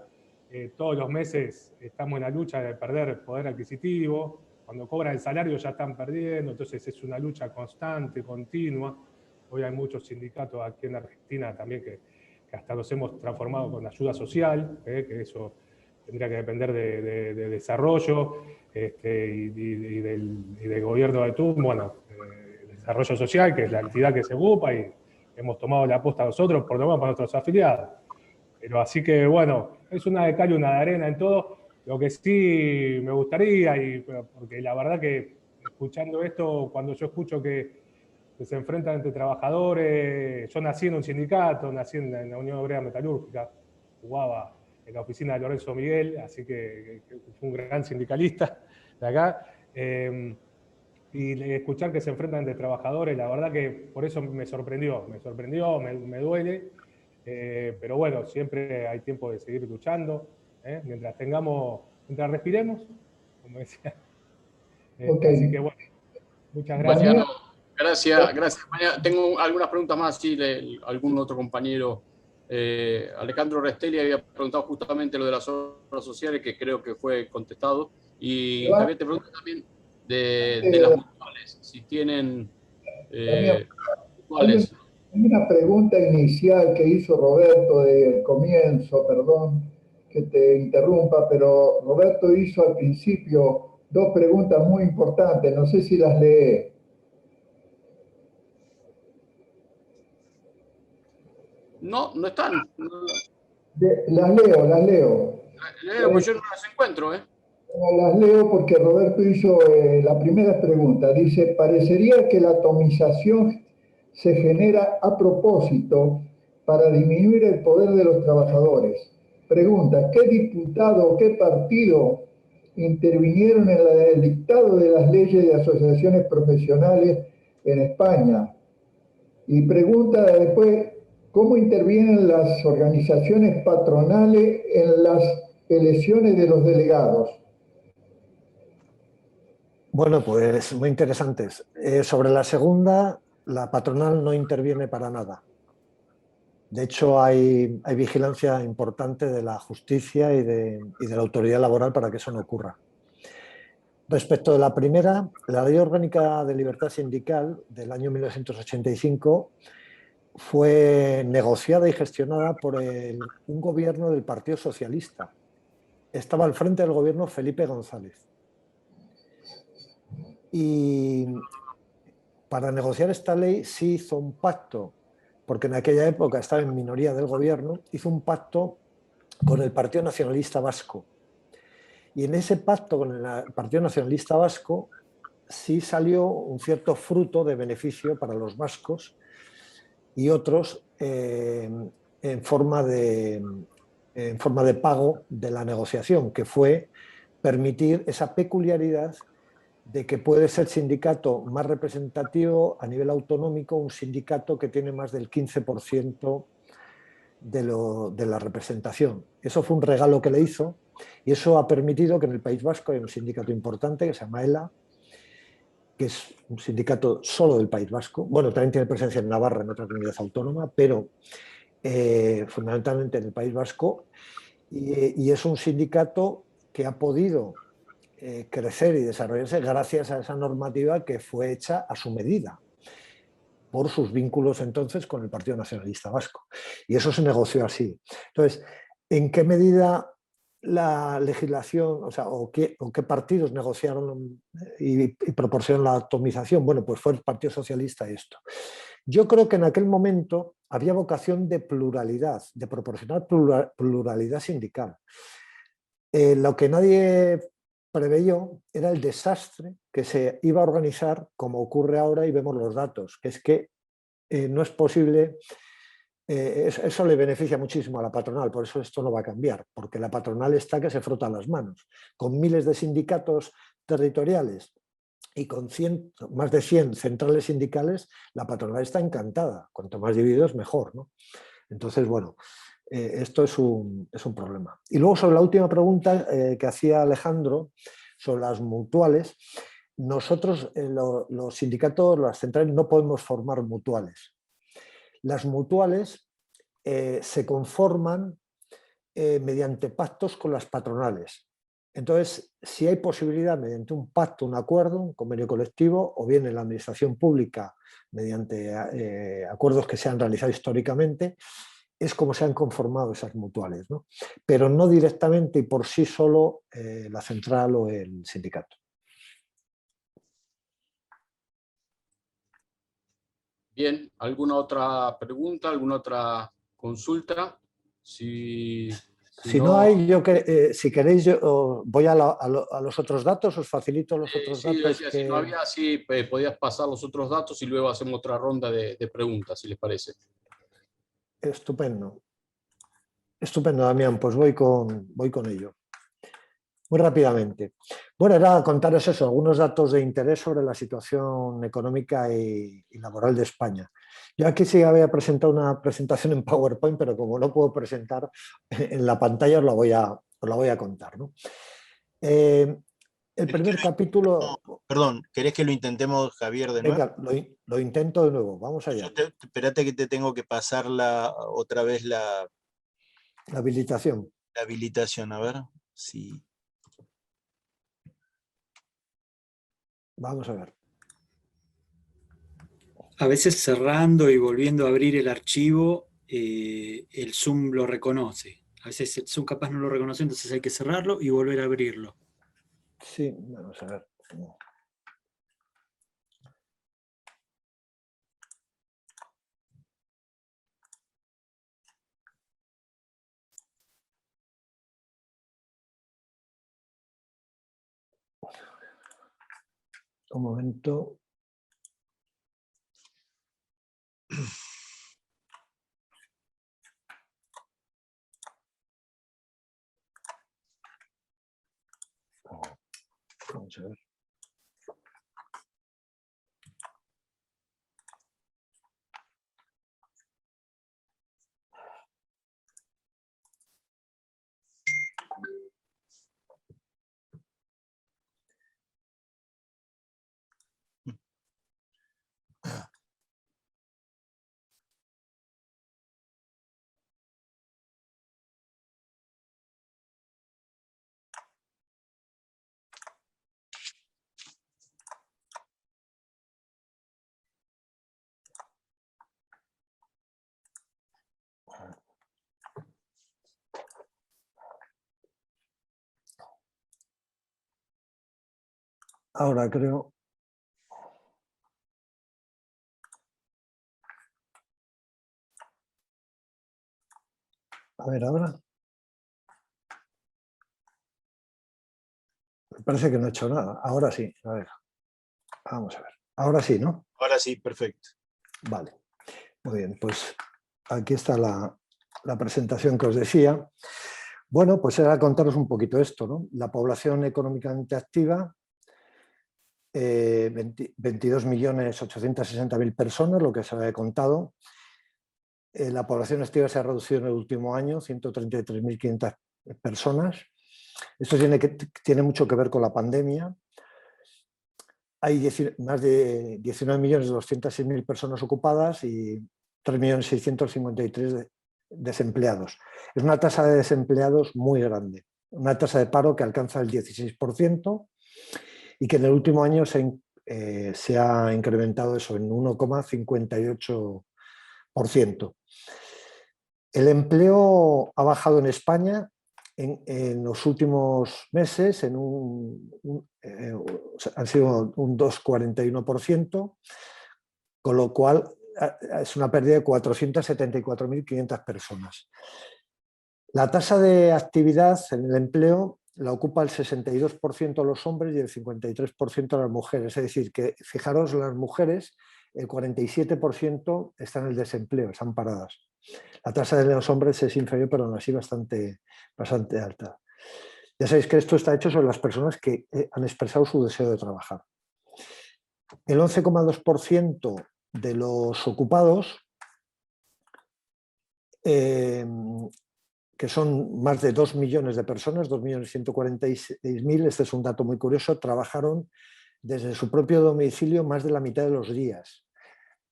todos los meses estamos en la lucha de perder poder adquisitivo. Cuando cobran el salario ya están perdiendo, entonces es una lucha constante, continua. Hoy hay muchos sindicatos aquí en Argentina también que hasta los hemos transformado con ayuda social, que eso tendría que depender de desarrollo y del gobierno de turno, bueno, desarrollo social, que es la entidad que se ocupa, y hemos tomado la aposta nosotros, por lo menos para nuestros afiliados. Pero así que, bueno, es una de cal y una de arena en todo. Lo que sí me gustaría, porque la verdad que escuchando esto, cuando yo escucho que se enfrentan entre trabajadores, yo nací en un sindicato, nací en la Unión Obrera Metalúrgica, jugaba en la oficina de Lorenzo Miguel, así que fue un gran sindicalista de acá, y escuchar que se enfrentan entre trabajadores, la verdad que por eso me sorprendió, me duele, pero bueno, siempre hay tiempo de seguir luchando, mientras respiremos, como decía.
Okay.
Así que bueno, muchas gracias.
Gracias. Tengo algunas preguntas más, sí, algún otro compañero. Alejandro Restelli había preguntado justamente lo de las obras sociales, que creo que fue contestado. Y Javier, te pregunto también de las mutuales, si tienen mutuales.
Hay una pregunta inicial que hizo Roberto del comienzo, perdón que te interrumpa, pero Roberto hizo al principio dos preguntas muy importantes, no sé si las lee.
No están.
Las leo.
Pues yo no las encuentro,
Las leo porque Roberto hizo la primera pregunta. Dice, parecería que la atomización se genera a propósito para disminuir el poder de los trabajadores. Pregunta, ¿qué diputado o qué partido intervinieron en el dictado de las leyes de asociaciones profesionales en España? Y pregunta después, ¿cómo intervienen las organizaciones patronales en las elecciones de los delegados?
Bueno, pues muy interesantes. Sobre la segunda, la patronal no interviene para nada. De hecho, hay vigilancia importante de la justicia y de la autoridad laboral para que eso no ocurra. Respecto de la primera, la Ley Orgánica de Libertad Sindical del año 1985 fue negociada y gestionada por un gobierno del Partido Socialista. Estaba al frente del gobierno Felipe González. Y para negociar esta ley sí hizo un pacto, porque en aquella época estaba en minoría del gobierno, hizo un pacto con el Partido Nacionalista Vasco. Y en ese pacto con el Partido Nacionalista Vasco sí salió un cierto fruto de beneficio para los vascos y otros en forma de pago de la negociación, que fue permitir esa peculiaridad de que puede ser sindicato más representativo a nivel autonómico, un sindicato que tiene más del 15% de la representación. Eso fue un regalo que le hizo y eso ha permitido que en el País Vasco haya un sindicato importante que se llama ELA, que es un sindicato solo del País Vasco. Bueno, también tiene presencia en Navarra, en otra comunidad autónoma, pero fundamentalmente en el País Vasco. Y es un sindicato que ha podido crecer y desarrollarse gracias a esa normativa que fue hecha a su medida. por sus vínculos entonces con el Partido Nacionalista Vasco. Y eso se negoció así. Entonces, ¿en qué medida la legislación, o qué partidos negociaron y proporcionaron la atomización? Bueno, pues fue el Partido Socialista esto. Yo creo que en aquel momento había vocación de pluralidad, de proporcionar pluralidad sindical. Lo que nadie preveyó era el desastre que se iba a organizar, como ocurre ahora y vemos los datos, que es que no es posible, eso le beneficia muchísimo a la patronal, por eso esto no va a cambiar, porque la patronal está que se frota las manos, con miles de sindicatos territoriales y con más de 100 centrales sindicales, la patronal está encantada, cuanto más divididos mejor, ¿no? Entonces, bueno, esto es un problema. Y luego sobre la última pregunta que hacía Alejandro, sobre las mutuales, nosotros, los sindicatos, las centrales, no podemos formar mutuales. Las mutuales se conforman mediante pactos con las patronales. Entonces, si hay posibilidad mediante un pacto, un acuerdo, un convenio colectivo, o bien en la administración pública mediante acuerdos que se han realizado históricamente, es como se han conformado esas mutuales, ¿no? Pero no directamente y por sí solo la central o el sindicato.
Bien, ¿alguna otra pregunta, alguna otra consulta? Si
no hay, si queréis, yo voy a los otros datos, os facilito los otros datos.
Decía, si no había, sí, podías pasar los otros datos y luego hacemos otra ronda de preguntas, si les parece.
Estupendo. Estupendo, Damián, pues voy con ello. Muy rápidamente. Bueno, era contaros eso, algunos datos de interés sobre la situación económica y laboral de España. Yo aquí sí había presentado una presentación en PowerPoint, pero como no puedo presentar en la pantalla, os la voy a contar, ¿no? El primer capítulo...
Perdón, ¿querés que lo intentemos, Javier, de nuevo?
Venga, lo intento de nuevo, vamos allá.
Espérate que te tengo que pasar otra vez la
habilitación.
La habilitación, a ver si...
Vamos a ver.
A veces cerrando y volviendo a abrir el archivo, el Zoom lo reconoce. A veces el Zoom capaz no lo reconoce, entonces hay que cerrarlo y volver a abrirlo.
Sí, vamos a ver. Un momento. Vamos a ver. Ahora creo. A ver, ahora. Me parece que no he hecho nada. Ahora sí. A ver. Vamos a ver. Ahora sí, ¿no?
Ahora sí, perfecto.
Vale. Muy bien, pues aquí está la presentación que os decía. Bueno, pues era contaros un poquito esto, ¿no? La población económicamente activa, 22.860.000 personas, lo que se había contado. La población activa se ha reducido en el último año, 133.500 personas. Esto tiene mucho que ver con la pandemia. Hay más de 19.206.000 personas ocupadas y 3.653.000 desempleados. Es una tasa de desempleados muy grande, una tasa de paro que alcanza el 16% y que en el último año se se ha incrementado eso en 1,58%. El empleo ha bajado en España en los últimos meses, han sido un 2,41%, con lo cual es una pérdida de 474.500 personas. La tasa de actividad en el empleo la ocupa el 62% los hombres y el 53% las mujeres. Es decir, que fijaros, las mujeres, el 47% están en el desempleo, están paradas. La tasa de los hombres es inferior, pero aún así bastante alta. Ya sabéis que esto está hecho sobre las personas que han expresado su deseo de trabajar. El 11,2% de los ocupados, que son más de 2 millones de personas, 2.146.000, este es un dato muy curioso, trabajaron desde su propio domicilio más de la mitad de los días.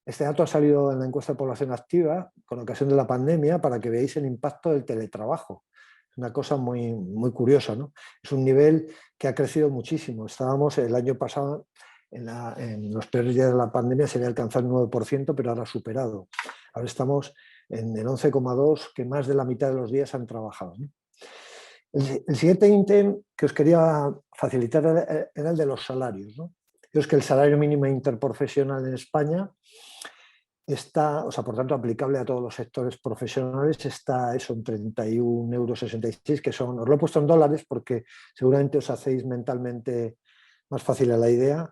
Este dato ha salido en la encuesta de población activa con ocasión de la pandemia para que veáis el impacto del teletrabajo. Es una cosa muy, muy curiosa, ¿no? Es un nivel que ha crecido muchísimo. Estábamos el año pasado, en los peores días de la pandemia, se había alcanzado el 9%, pero ahora ha superado. Ahora estamos en el 11,2%, que más de la mitad de los días han trabajado, ¿no? El siguiente ítem que os quería facilitar era el de los salarios, ¿no? Es que el salario mínimo interprofesional en España está, o sea, por tanto, aplicable a todos los sectores profesionales, está eso en 31,66 €, que son, os lo he puesto en dólares porque seguramente os hacéis mentalmente más fácil la idea.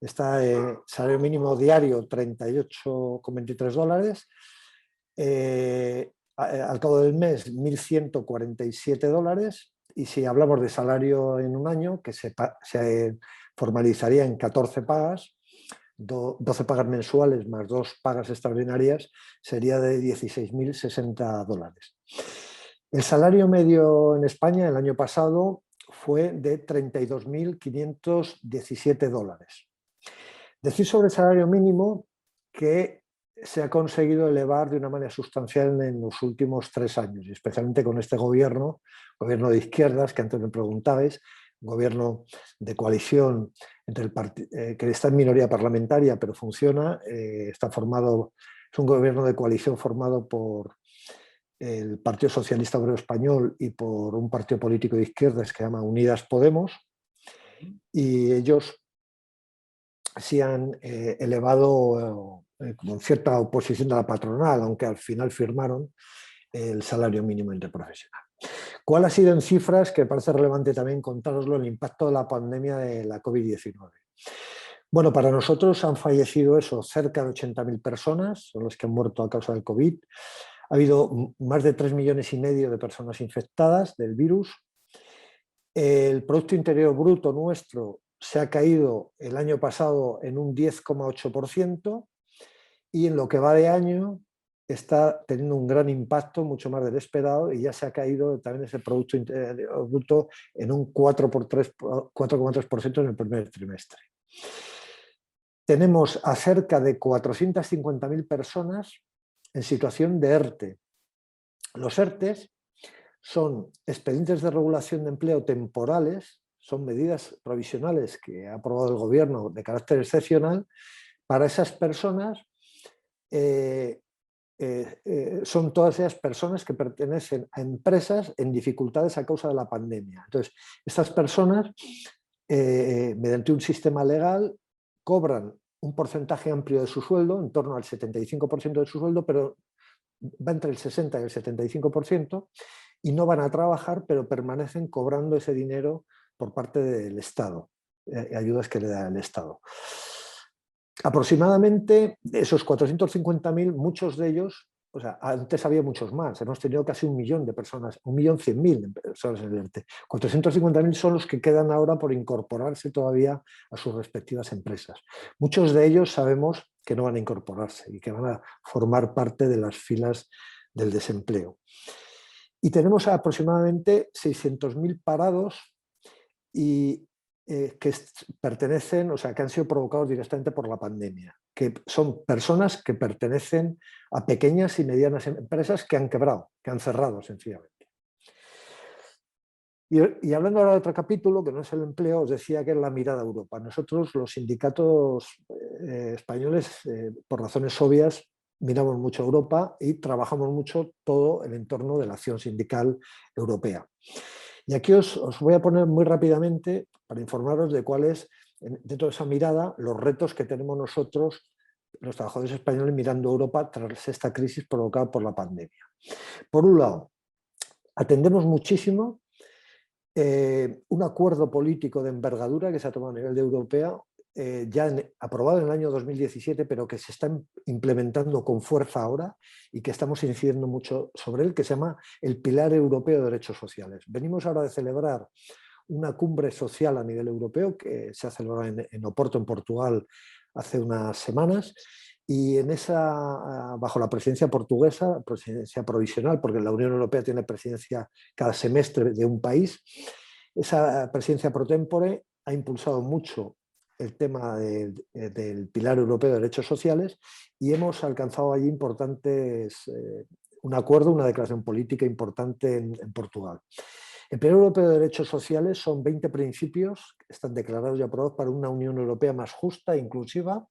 Está salario mínimo diario, 38,23 $. Al cabo del mes, 1.147 $. Y si hablamos de salario en un año, que se formalizaría en 14 pagas, 12 pagas mensuales más 2 pagas extraordinarias, sería de 16.060 $. El salario medio en España el año pasado fue de 32.517 $. Decir sobre el salario mínimo que se ha conseguido elevar de una manera sustancial en los últimos 3 años, y especialmente con este gobierno de izquierdas, que antes me preguntabais, gobierno de coalición entre que está en minoría parlamentaria, pero funciona, está formado, es un gobierno de coalición formado por el Partido Socialista Obrero Español y por un partido político de izquierdas que se llama Unidas Podemos, y ellos sí han elevado con cierta oposición de la patronal, aunque al final firmaron el salario mínimo interprofesional. ¿Cuál ha sido en cifras, que parece relevante también contároslo, el impacto de la pandemia de la COVID-19? Bueno, para nosotros han fallecido eso, cerca de 80.000 personas, son los que han muerto a causa del COVID. Ha habido más de 3,5 millones de personas infectadas del virus. El Producto Interior Bruto nuestro se ha caído el año pasado en un 10,8%, y en lo que va de año está teniendo un gran impacto, mucho más del esperado, y ya se ha caído también ese Producto Interior Bruto en un 4,3% en el primer trimestre. Tenemos a cerca de 450.000 personas en situación de ERTE. Los ERTEs son expedientes de regulación de empleo temporales, son medidas provisionales que ha aprobado el gobierno de carácter excepcional. Para esas personas, son todas esas personas que pertenecen a empresas en dificultades a causa de la pandemia. Entonces, estas personas, mediante un sistema legal, cobran un porcentaje amplio de su sueldo, en torno al 75% de su sueldo, pero va entre el 60 y el 75%, y no van a trabajar, pero permanecen cobrando ese dinero por parte del Estado, ayudas que le da el Estado. Aproximadamente esos 450.000, muchos de ellos, o sea, antes había muchos más, hemos tenido casi 1 millón de personas, 1.100.000 personas en el ERTE. 450.000 son los que quedan ahora por incorporarse todavía a sus respectivas empresas. Muchos de ellos sabemos que no van a incorporarse y que van a formar parte de las filas del desempleo. Y tenemos aproximadamente 600.000 parados y que pertenecen, o sea, que han sido provocados directamente por la pandemia, que son personas que pertenecen a pequeñas y medianas empresas que han quebrado, que han cerrado sencillamente. Y hablando ahora de otro capítulo, que no es el empleo, os decía que es la mirada a Europa. Nosotros, los sindicatos españoles, por razones obvias, miramos mucho a Europa y trabajamos mucho todo el entorno de la acción sindical europea. Y aquí os voy a poner muy rápidamente, para informaros de cuáles, dentro de esa mirada, los retos que tenemos nosotros, los trabajadores españoles, mirando a Europa tras esta crisis provocada por la pandemia. Por un lado, atendemos muchísimo un acuerdo político de envergadura que se ha tomado a nivel de europeo, aprobado en el año 2017, pero que se está implementando con fuerza ahora y que estamos incidiendo mucho sobre él, que se llama el Pilar Europeo de Derechos Sociales. Venimos ahora de celebrar una cumbre social a nivel europeo que se ha celebrado en Oporto, en Portugal, hace unas semanas, y en esa, bajo la presidencia portuguesa, presidencia provisional, porque la Unión Europea tiene presidencia cada semestre de un país, esa presidencia pro tempore ha impulsado mucho el tema del Pilar Europeo de Derechos Sociales y hemos alcanzado allí un acuerdo, una declaración política importante en Portugal. El Pilar Europeo de Derechos Sociales son 20 principios que están declarados y aprobados para una Unión Europea más justa e inclusiva,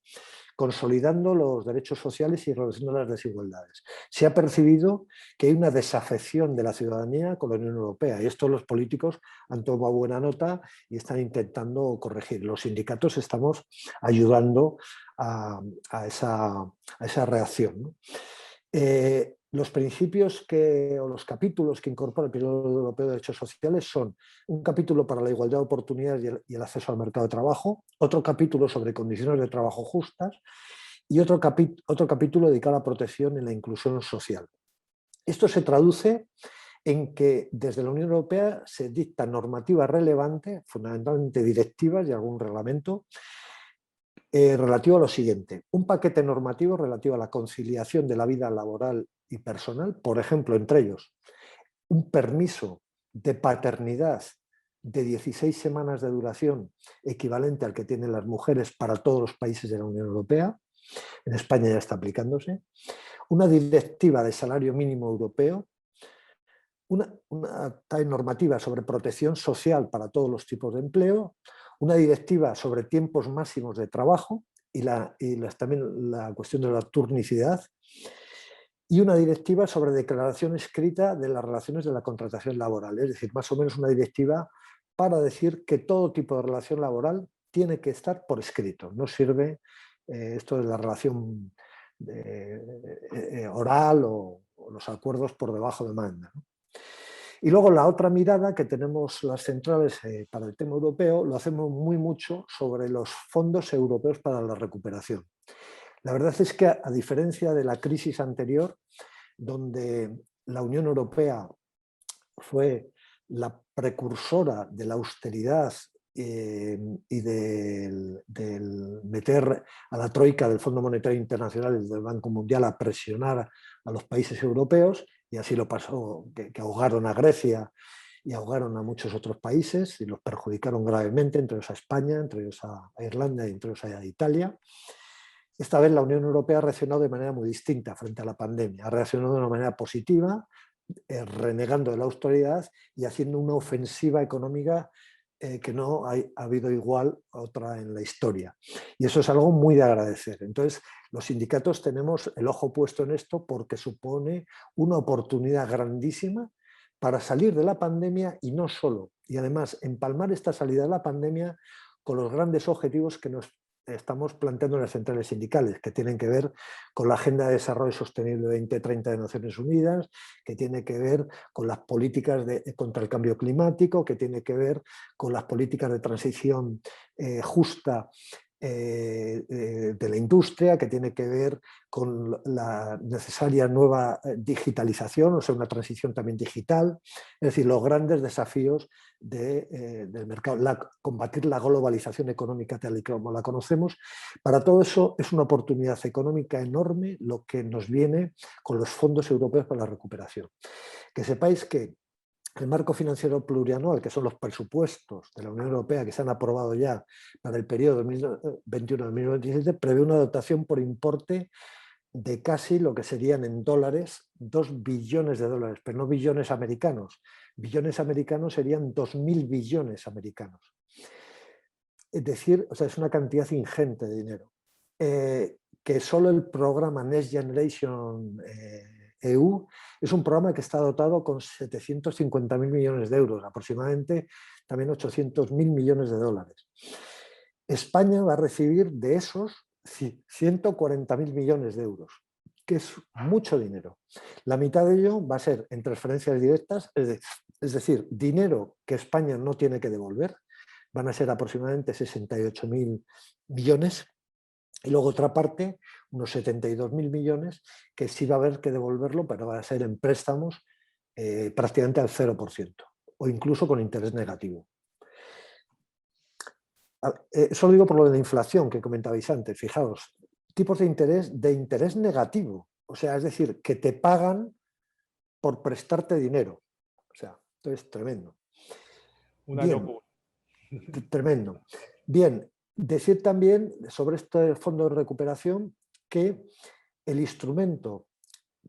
consolidando los derechos sociales y reduciendo las desigualdades. Se ha percibido que hay una desafección de la ciudadanía con la Unión Europea y esto los políticos han tomado buena nota y están intentando corregir. Los sindicatos estamos ayudando a esa reacción, ¿no? Los principios o los capítulos que incorpora el Pilar Europeo de Derechos Sociales son un capítulo para la igualdad de oportunidades y el acceso al mercado de trabajo, otro capítulo sobre condiciones de trabajo justas y otro capítulo dedicado a la protección y la inclusión social. Esto se traduce en que desde la Unión Europea se dicta normativa relevante, fundamentalmente directivas y algún reglamento, relativo a lo siguiente: un paquete normativo relativo a la conciliación de la vida laboral y personal, por ejemplo, entre ellos, un permiso de paternidad de 16 semanas de duración equivalente al que tienen las mujeres para todos los países de la Unión Europea, en España ya está aplicándose, una directiva de salario mínimo europeo, una normativa sobre protección social para todos los tipos de empleo, una directiva sobre tiempos máximos de trabajo y también la cuestión de la turnicidad, y una directiva sobre declaración escrita de las relaciones de la contratación laboral, es decir, más o menos una directiva para decir que todo tipo de relación laboral tiene que estar por escrito. No sirve esto de la relación oral o los acuerdos por debajo de manga, ¿no? Y luego la otra mirada que tenemos las centrales para el tema europeo, lo hacemos muy mucho sobre los fondos europeos para la recuperación. La verdad es que a diferencia de la crisis anterior, donde la Unión Europea fue la precursora de la austeridad y del meter a la troika del Fondo Monetario Internacional y del Banco Mundial a presionar a los países europeos, y así lo pasó, que ahogaron a Grecia y ahogaron a muchos otros países y los perjudicaron gravemente, entre ellos a España, entre ellos a Irlanda y entre ellos a Italia. Esta vez la Unión Europea ha reaccionado de manera muy distinta frente a la pandemia. Ha reaccionado de una manera positiva, renegando de la austeridad y haciendo una ofensiva económica que no ha habido igual otra en la historia. Y eso es algo muy de agradecer. Entonces, los sindicatos tenemos el ojo puesto en esto porque supone una oportunidad grandísima para salir de la pandemia y no solo. Y además, empalmar esta salida de la pandemia con los grandes objetivos que nos estamos planteando en las centrales sindicales, que tienen que ver con la Agenda de Desarrollo Sostenible 2030 de Naciones Unidas, que tiene que ver con las políticas contra el cambio climático, que tiene que ver con las políticas de transición justa de la industria, que tiene que ver con la necesaria nueva digitalización, o sea, una transición también digital, es decir, los grandes desafíos del mercado, combatir la globalización económica tal y como la conocemos. Para todo eso es una oportunidad económica enorme lo que nos viene con los fondos europeos para la recuperación. Que sepáis que el marco financiero plurianual, que son los presupuestos de la Unión Europea que se han aprobado ya para el periodo 2021-2027, prevé una dotación por importe de casi lo que serían en dólares 2 billones de dólares, pero no billones americanos. Billones americanos serían 2.000 billones americanos. Es decir, o sea, es una cantidad ingente de dinero. Que solo el programa Next Generation EU es un programa que está dotado con 750.000 millones de euros, aproximadamente también 800.000 millones de dólares. España va a recibir de esos 140.000 millones de euros, que es mucho dinero. La mitad de ello va a ser en transferencias directas, es decir, dinero que España no tiene que devolver, van a ser aproximadamente 68.000 millones, y luego otra parte, unos 72.000 millones, que sí va a haber que devolverlo, pero va a ser en préstamos prácticamente al 0%, o incluso con interés negativo. Solo digo por lo de la inflación que comentabais antes, fijaos, tipos de interés negativo, o sea, es decir, que te pagan por prestarte dinero. O sea, esto es tremendo.
Una
Bien,
locura.
Tremendo. Bien, decir también sobre este fondo de recuperación que el instrumento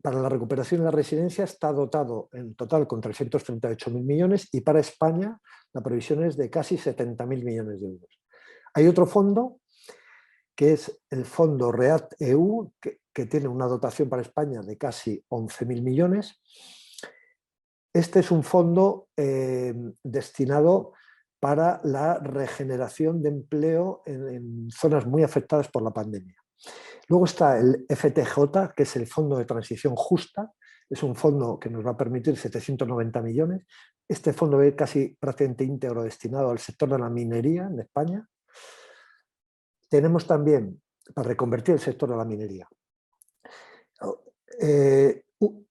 para la recuperación de la residencia está dotado en total con 338.000 millones y para España la previsión es de casi 70.000 millones de euros. Hay otro fondo que es el fondo REACT-EU, que tiene una dotación para España de casi 11.000 millones. Este es un fondo destinado para la regeneración de empleo en zonas muy afectadas por la pandemia. Luego está el FTJ, que es el Fondo de Transición Justa. Es un fondo que nos va a permitir 790 millones. Este fondo es casi prácticamente íntegro destinado al sector de la minería en España. Tenemos también, para reconvertir el sector de la minería,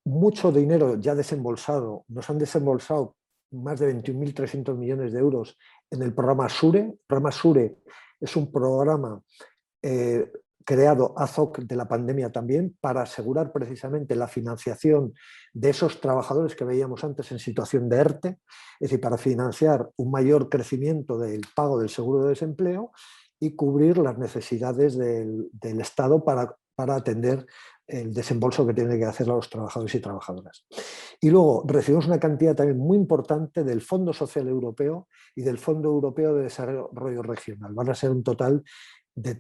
mucho dinero ya desembolsado. Nos han desembolsado más de 21.300 millones de euros en el programa SURE. El programa SURE es un programa creado ad hoc de la pandemia también para asegurar precisamente la financiación de esos trabajadores que veíamos antes en situación de ERTE, es decir, para financiar un mayor crecimiento del pago del seguro de desempleo y cubrir las necesidades del Estado para atender el desembolso que tienen que hacer los trabajadores y trabajadoras. Y luego recibimos una cantidad también muy importante del Fondo Social Europeo y del Fondo Europeo de Desarrollo Regional. Van a ser un total de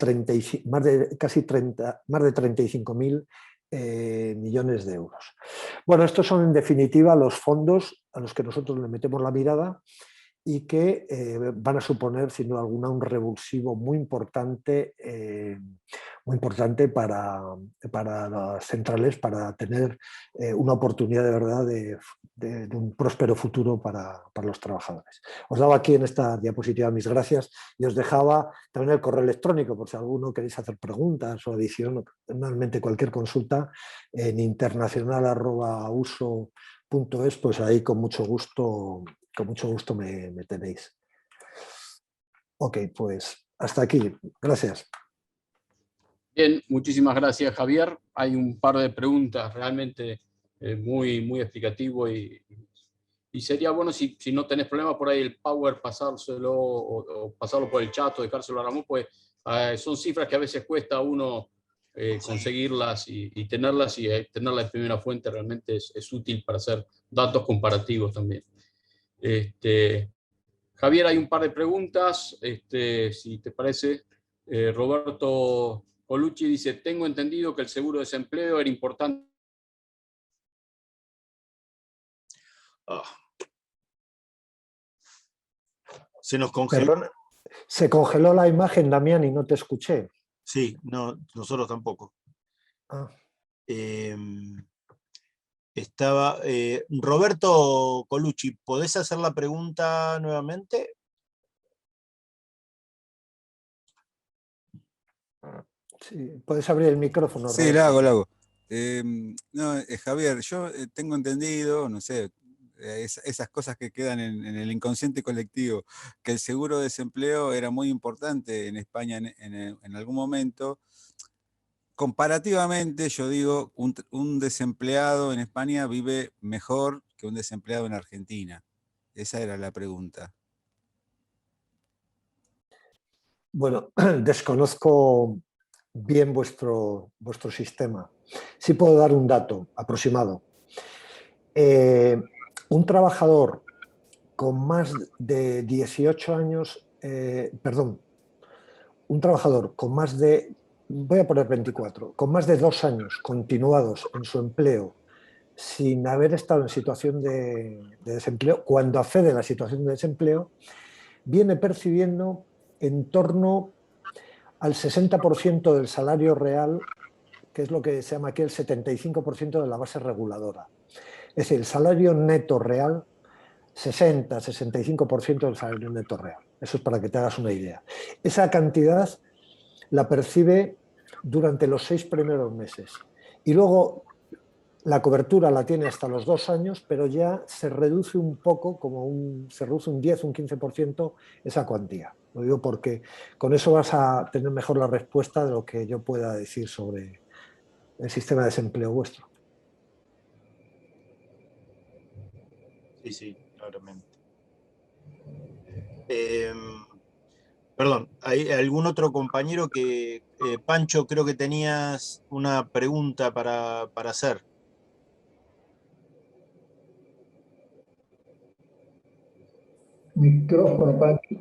más de 35.000 millones de euros. Bueno, estos son en definitiva los fondos a los que nosotros le metemos la mirada y que van a suponer, sin duda alguna, un revulsivo muy importante para las centrales, para tener una oportunidad de verdad de un próspero futuro para los trabajadores. Os daba aquí en esta diapositiva mis gracias y os dejaba también el correo electrónico por si alguno queréis hacer preguntas o adición, normalmente cualquier consulta en internacional@uso.es, pues ahí con mucho gusto me tenéis. Ok, pues hasta aquí. Gracias.
Bien, muchísimas gracias, Javier. Hay un par de preguntas realmente muy, muy explicativo y sería bueno si no tenés problema por ahí el power pasárselo o pasarlo por el chat o dejárselo a Ramón, pues son cifras que a veces cuesta a uno conseguirlas y tenerlas, y tenerla de primera fuente realmente es útil para hacer datos comparativos también. Javier, hay un par de preguntas, si te parece. Roberto Colucci dice, tengo entendido que el seguro de desempleo era importante.
Se nos congeló.
Perdón, se congeló la imagen, Damián, y no te escuché.
Sí, no, nosotros tampoco.
Ah.
Estaba Roberto Colucci, ¿podés hacer la pregunta nuevamente?
Sí, puedes abrir el micrófono.
Sí,
Roberto.
lo hago. No, Javier, yo tengo entendido, no sé, esas cosas que quedan en el inconsciente colectivo, que el seguro de desempleo era muy importante en España en algún momento. Comparativamente, yo digo, un desempleado en España vive mejor que un desempleado en Argentina. Esa era la pregunta.
Bueno, desconozco bien vuestro sistema. Sí puedo dar un dato aproximado. Un trabajador con más de 18 años, un trabajador con más de, voy a poner 24, con más de 2 años continuados en su empleo sin haber estado en situación de desempleo, cuando accede a la situación de desempleo, viene percibiendo en torno al 60% del salario real, que es lo que se llama aquí el 75% de la base reguladora. Es decir, el salario neto real, 60-65% del salario neto real. Eso es para que te hagas una idea. Esa cantidad la percibe durante los 6 primeros meses. Y luego la cobertura la tiene hasta los 2 años, pero ya se reduce un poco, se reduce un 10, un 15% esa cuantía. Lo digo porque con eso vas a tener mejor la respuesta de lo que yo pueda decir sobre el sistema de desempleo vuestro.
Sí, sí, claramente. Perdón, ¿hay algún otro compañero que... Pancho, creo que tenías una pregunta para hacer.
Micrófono, Pancho.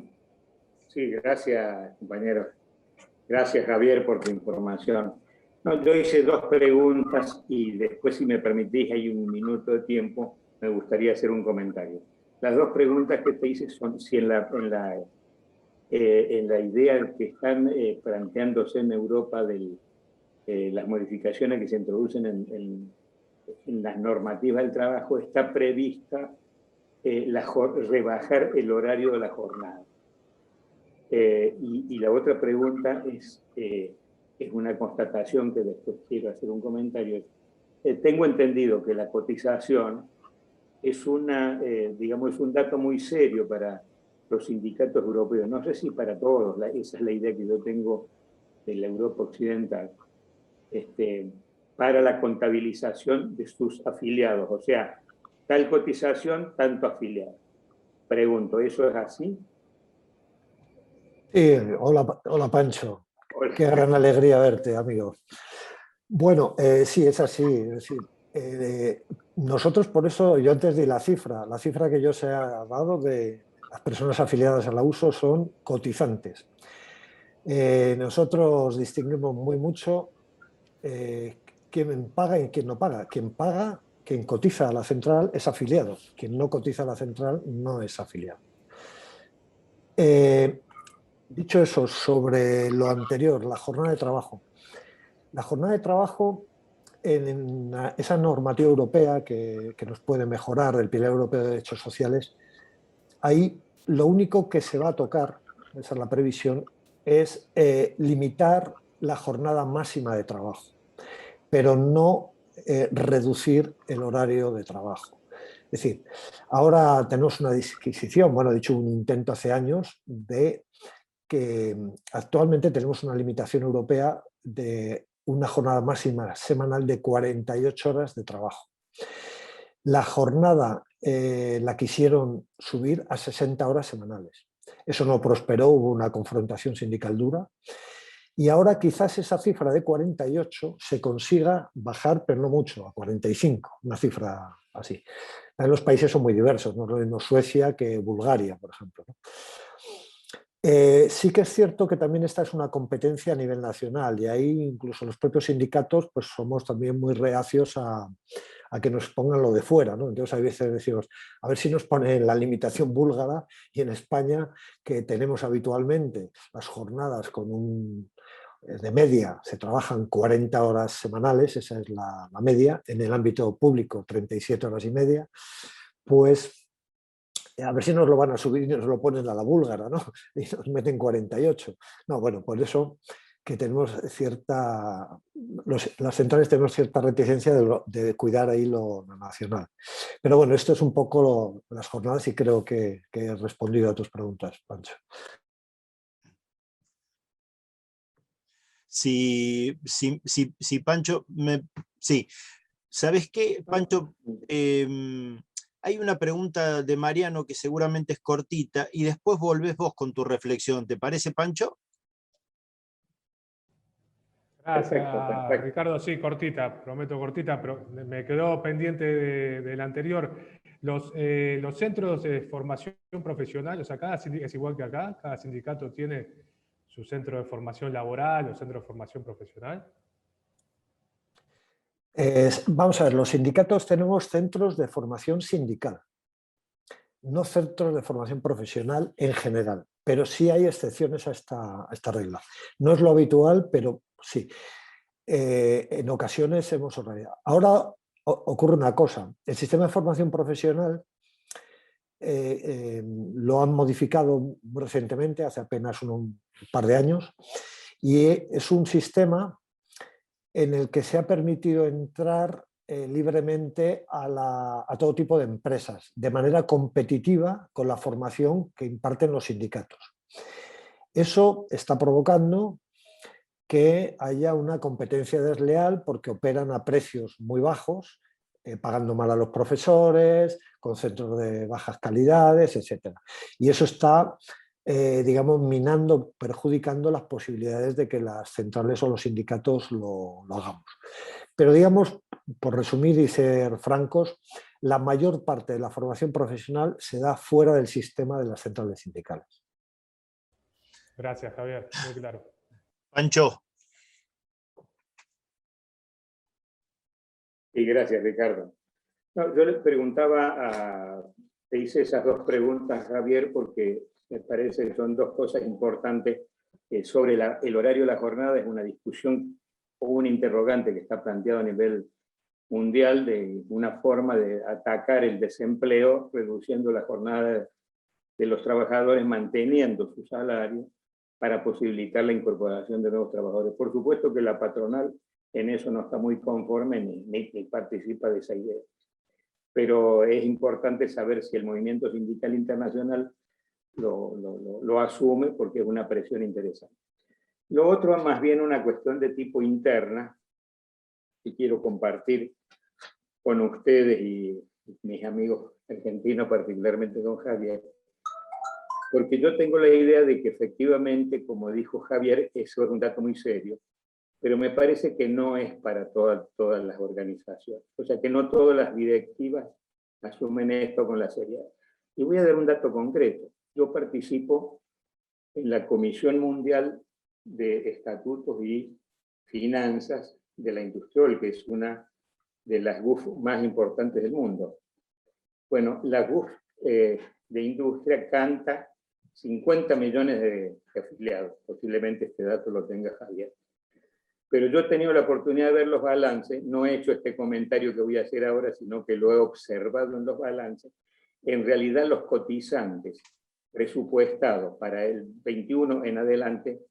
Sí, gracias, compañero. Gracias, Javier, por tu información. No, yo hice 2 preguntas y después, si me permitís, hay un minuto de tiempo, me gustaría hacer un comentario. Las 2 preguntas que te hice son si en la idea que están planteándose en Europa de las modificaciones que se introducen en las normativas del trabajo, está prevista rebajar el horario de la jornada. Y la otra pregunta es una constatación que después quiero hacer un comentario. Tengo entendido que la cotización es digamos, es un dato muy serio para los sindicatos europeos. No sé si para todos, esa es la idea que yo tengo de la Europa occidental, para la contabilización de sus afiliados. O sea, tal cotización, tanto afiliado. Pregunto, ¿eso es así?
Sí, hola Pancho.
Hola.
Qué gran alegría verte, amigo. Bueno, sí, es así. Es decir, nosotros por eso, yo antes di la cifra que yo se ha dado de las personas afiliadas a la USO son cotizantes. Nosotros distinguimos muy mucho quién paga y quién no paga. Quien paga, quien cotiza a la central es afiliado. Quien no cotiza a la central no es afiliado. Dicho eso, sobre lo anterior, la jornada de trabajo. La jornada de trabajo, en esa normativa europea que nos puede mejorar, el Pilar Europeo de Derechos Sociales, ahí lo único que se va a tocar, esa es la previsión, es limitar la jornada máxima de trabajo, pero no reducir el horario de trabajo. Es decir, ahora tenemos una disquisición, bueno, he dicho un intento hace años de que actualmente tenemos una limitación europea de una jornada máxima semanal de 48 horas de trabajo. La jornada la quisieron subir a 60 horas semanales. Eso no prosperó, hubo una confrontación sindical dura. Y ahora quizás esa cifra de 48 se consiga bajar, pero no mucho, a 45, una cifra así. Los países son muy diversos, no es lo mismo Suecia que Bulgaria, por ejemplo, ¿no? Sí que es cierto que también esta es una competencia a nivel nacional y ahí incluso los propios sindicatos pues somos también muy reacios a que nos pongan lo de fuera, ¿no? Entonces a veces decimos, a ver si nos ponen la limitación búlgara y en España que tenemos habitualmente las jornadas de media, se trabajan 40 horas semanales, esa es la media, en el ámbito público 37 horas y media, pues a ver si nos lo van a subir y nos lo ponen a la búlgara, ¿no? Y nos meten 48. No, bueno, por eso que tenemos las centrales tenemos cierta reticencia de cuidar ahí lo nacional. Pero bueno, esto es un poco las jornadas y creo que he respondido a tus preguntas, Pancho.
Sí, Pancho, sí. ¿Sabes qué, Pancho? Hay una pregunta de Mariano que seguramente es cortita y después volvés vos con tu reflexión. ¿Te parece, Pancho?
Perfecto, perfecto.
Ricardo, sí, cortita, prometo cortita, pero me quedó pendiente del anterior. Los centros de formación profesional, o sea, es igual que acá, cada sindicato tiene su centro de formación laboral o centro de formación profesional.
Vamos a ver, los sindicatos tenemos centros de formación sindical, no centros de formación profesional en general, pero sí hay excepciones a esta regla. No es lo habitual, pero sí. En ocasiones hemos organizado. Ahora ocurre una cosa, el sistema de formación profesional lo han modificado recientemente, hace apenas un par de años, y es un sistema en el que se ha permitido entrar libremente a todo tipo de empresas, de manera competitiva con la formación que imparten los sindicatos. Eso está provocando que haya una competencia desleal porque operan a precios muy bajos, pagando mal a los profesores, con centros de bajas calidades, etc. Y eso está, digamos, minando, perjudicando las posibilidades de que las centrales o los sindicatos lo hagamos. Pero digamos, por resumir y ser francos, la mayor parte de la formación profesional se da fuera del sistema de las centrales sindicales.
Gracias, Javier, muy claro.
Pancho.
Y gracias, Ricardo. No, yo le preguntaba, te hice esas dos preguntas, Javier, porque me parece que son dos cosas importantes. Sobre el horario de la jornada es una discusión o un interrogante que está planteado a nivel mundial de una forma de atacar el desempleo, reduciendo la jornada de los trabajadores, manteniendo su salario para posibilitar la incorporación de nuevos trabajadores. Por supuesto que la patronal en eso no está muy conforme ni participa de esa idea. Pero es importante saber si el movimiento sindical internacional lo asume, porque es una presión interesante. Lo otro es más bien una cuestión de tipo interna, que quiero compartir con ustedes y mis amigos argentinos, particularmente con Javier, porque yo tengo la idea de que efectivamente, como dijo Javier, eso es un dato muy serio, pero me parece que no es para todas las organizaciones. O sea, que no todas las directivas asumen esto con la seriedad. Y voy a dar un dato concreto. Yo participo en la Comisión Mundial de Estatutos y Finanzas de la Industrial, que es una de las GUF más importantes del mundo. Bueno, la GUF de Industria canta 50 millones de afiliados. Posiblemente este dato lo tenga Javier. Pero yo he tenido la oportunidad de ver los balances, no he hecho este comentario que voy a hacer ahora, sino que lo he observado en los balances. En realidad los cotizantes presupuestados para el 21 en adelante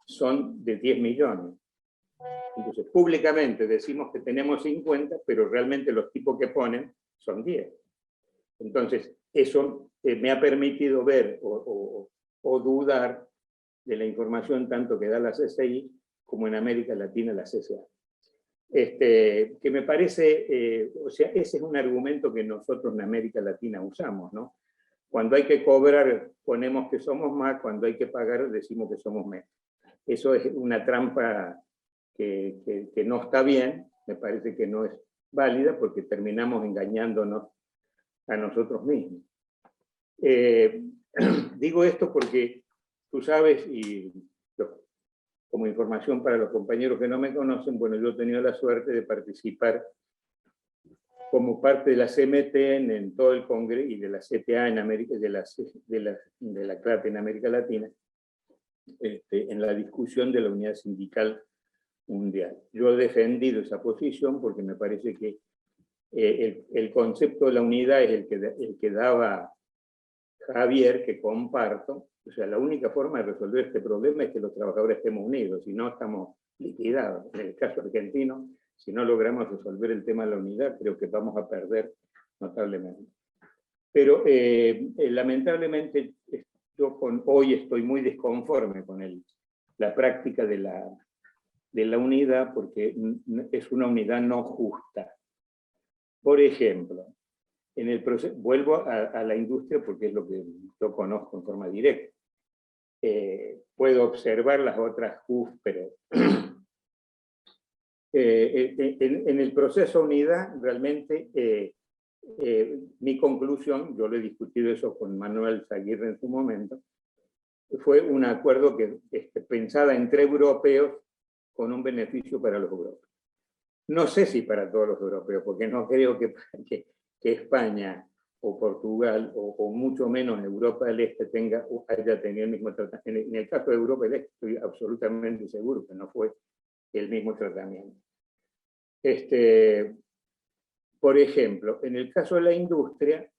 son de 10 millones. Entonces, públicamente decimos que tenemos 50, pero realmente los tipos que ponen son 10. Entonces, eso me ha permitido ver o dudar de la información tanto que da la CCI como en América Latina la CCA. Que me parece, o sea, ese es un argumento que nosotros en América Latina usamos, ¿no? Cuando hay que cobrar, ponemos que somos más, cuando hay que pagar, decimos que somos menos. Eso es una trampa que no está bien, me parece que no es válida, porque terminamos engañándonos a nosotros mismos. Digo esto porque tú sabes, y como información para los compañeros que no me conocen, bueno, yo he tenido la suerte de participar como parte de la CMT en todo el Congreso y de la CTA en América, de la CLAT en América Latina, en la discusión de la unidad sindical mundial. Yo he defendido esa posición porque me parece que el concepto de la unidad es el que daba Javier, que comparto. O sea, la única forma de resolver este problema es que los trabajadores estemos unidos, si no estamos liquidados. En el caso argentino, si no logramos resolver el tema de la unidad, creo que vamos a perder notablemente. Pero lamentablemente yo hoy estoy muy desconforme con la práctica de la unidad, porque es una unidad no justa. Por ejemplo, en el proceso, vuelvo a la industria porque es lo que yo conozco en forma directa. Puedo observar las otras JUF, pero En el proceso unidad, realmente, mi conclusión, yo le he discutido eso con Manuel Zaguirre en su momento, fue un acuerdo que pensaba entre europeos con un beneficio para los europeos. No sé si para todos los europeos, porque no creo que España o Portugal o mucho menos Europa del Este haya tenido el mismo tratamiento. En el caso de Europa del Este estoy absolutamente seguro que no fue el mismo tratamiento. Por ejemplo, en el caso de la industria,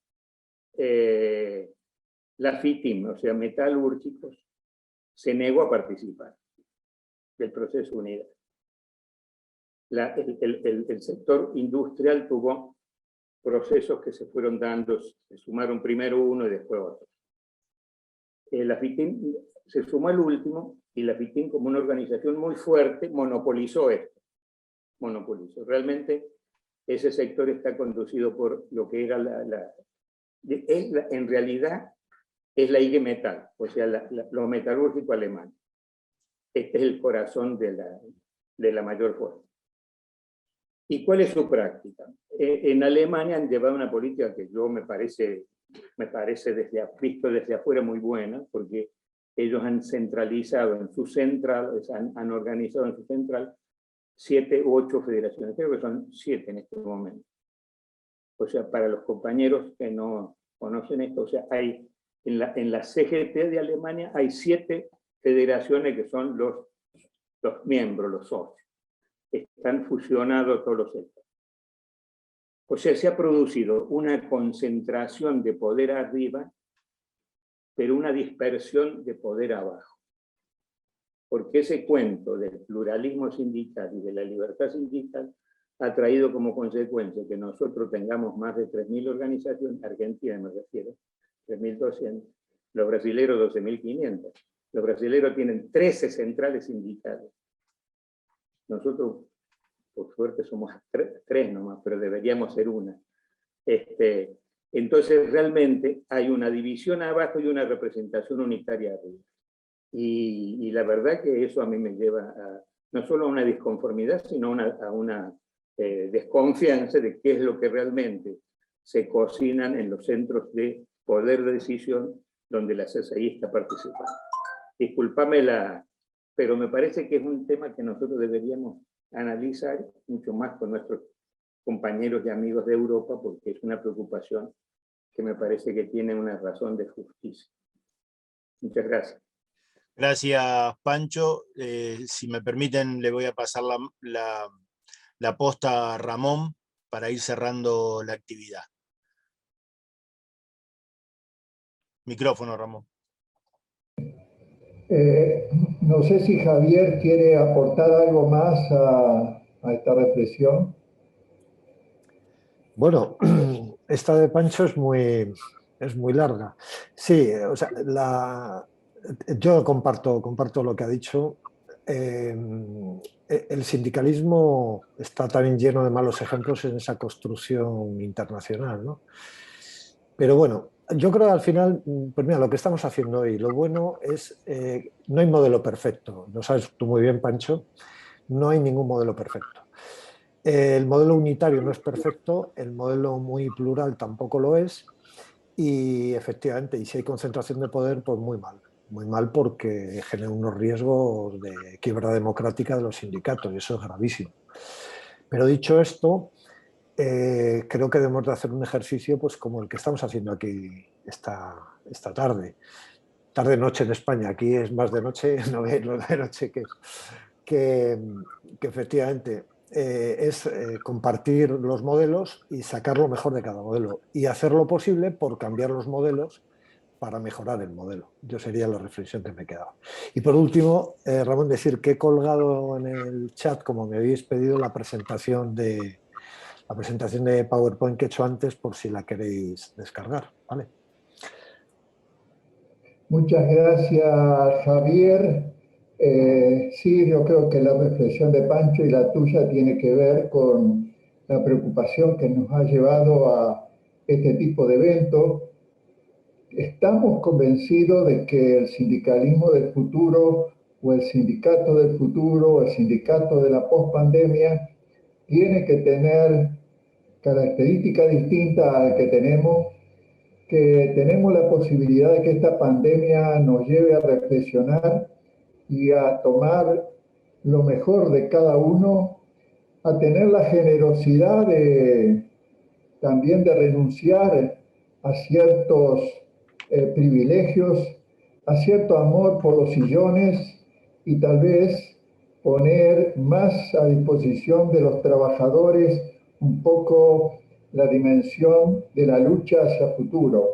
la FITIM, o sea, metalúrgicos, se negó a participar del proceso unidad. El sector industrial tuvo procesos que se fueron dando, se sumaron primero uno y después otro. La FITIM se sumó al último, y la FITIM, como una organización muy fuerte, monopolizó esto. Realmente ese sector está conducido por lo que era en realidad es la IG Metall, o sea, lo metalúrgico alemán. Este es el corazón de la mayor fuerza. ¿Y cuál es su práctica? En Alemania han llevado una política que yo me parece visto desde afuera muy buena, porque ellos han centralizado en su central, han organizado en su central 7 u 8 federaciones, creo que son 7 en este momento. O sea, para los compañeros que no conocen esto, o sea, hay en la CGT de Alemania hay 7 federaciones que son los miembros, los socios. Están fusionados todos los sectores. O sea, se ha producido una concentración de poder arriba, pero una dispersión de poder abajo. Porque ese cuento del pluralismo sindical y de la libertad sindical ha traído como consecuencia que nosotros tengamos más de 3.000 organizaciones, Argentina me refiero, 3.200, los brasileros 12.500. Los brasileros tienen 13 centrales sindicales. Nosotros, por suerte, somos 3 nomás, pero deberíamos ser una. Entonces, realmente hay una división abajo y una representación unitaria arriba. Y la verdad que eso a mí me lleva no solo a una disconformidad, sino a una desconfianza de qué es lo que realmente se cocinan en los centros de poder de decisión donde la CCI está participando. Discúlpame pero me parece que es un tema que nosotros deberíamos analizar mucho más con nuestros compañeros y amigos de Europa, porque es una preocupación que me parece que tiene una razón de justicia. Muchas gracias.
Gracias, Pancho. Si me permiten, le voy a pasar la posta a Ramón para ir cerrando la actividad. Micrófono, Ramón.
No sé si Javier quiere aportar algo más a esta reflexión.
Bueno, esta de Pancho es muy larga. Sí, o sea, yo comparto lo que ha dicho. El sindicalismo está también lleno de malos ejemplos en esa construcción internacional, ¿no? Pero bueno, yo creo que al final, pues mira, lo que estamos haciendo hoy, lo bueno es, no hay modelo perfecto, lo sabes tú muy bien, Pancho, no hay ningún modelo perfecto. El modelo unitario no es perfecto, el modelo muy plural tampoco lo es, y efectivamente, y si hay concentración de poder, pues muy mal porque genera unos riesgos de quiebra democrática de los sindicatos, y eso es gravísimo. Pero dicho esto, creo que debemos de hacer un ejercicio pues, como el que estamos haciendo aquí esta tarde. Tarde-noche en España, aquí es más de noche, no es lo de noche que efectivamente es compartir los modelos y sacar lo mejor de cada modelo y hacer lo posible por cambiar los modelos para mejorar el modelo. Yo sería la reflexión que me quedaba. Y por último, Ramón, decir que he colgado en el chat, como me habéis pedido, la presentación de PowerPoint que he hecho antes por si la queréis descargar, ¿vale?
Muchas gracias, Javier. Sí, yo creo que la reflexión de Pancho y la tuya tiene que ver con la preocupación que nos ha llevado a este tipo de eventos. Estamos convencidos de que el sindicalismo del futuro o el sindicato del futuro, o el sindicato de la pospandemia, tiene que tener características distintas al que tenemos la posibilidad de que esta pandemia nos lleve a reflexionar y a tomar lo mejor de cada uno, a tener la generosidad también de renunciar a ciertos privilegios, a cierto amor por los sillones y tal vez poner más a disposición de los trabajadores un poco la dimensión de la lucha hacia futuro.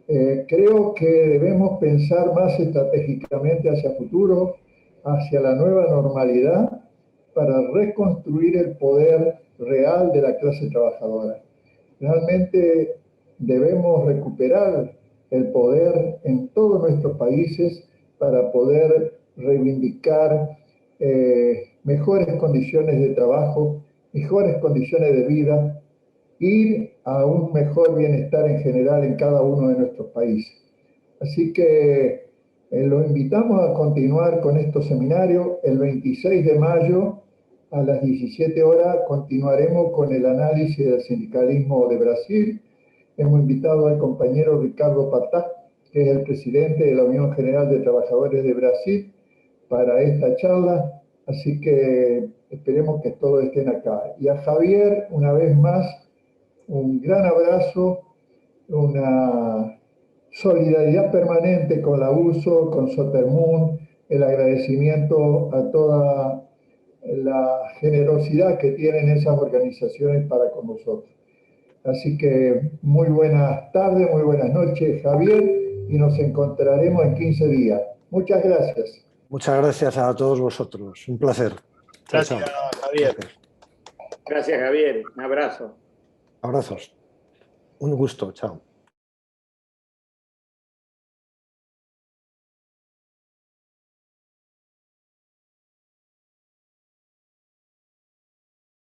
Creo que debemos pensar más estratégicamente hacia futuro, hacia la nueva normalidad, para reconstruir el poder real de la clase trabajadora. Realmente debemos recuperar el poder en todos nuestros países para poder reivindicar mejores condiciones de trabajo, mejores condiciones de vida, ir a un mejor bienestar en general en cada uno de nuestros países. Así que lo invitamos a continuar con estos seminarios. El 26 de mayo a las 17 horas continuaremos con el análisis del sindicalismo de Brasil. Hemos invitado al compañero Ricardo Patá, que es el presidente de la Unión General de Trabajadores de Brasil, para esta charla. Así que esperemos que todos estén acá. Y a Javier, una vez más, un gran abrazo, una solidaridad permanente con la USO, con Sotermun, el agradecimiento a toda la generosidad que tienen esas organizaciones para con nosotros. Así que muy buenas tardes, muy buenas noches, Javier, y nos encontraremos en 15 días. Muchas gracias.
Muchas gracias a todos vosotros. Un placer.
Gracias,
chao, chao.
Javier.
Gracias, Javier. Un abrazo.
Abrazos. Un gusto. Chao.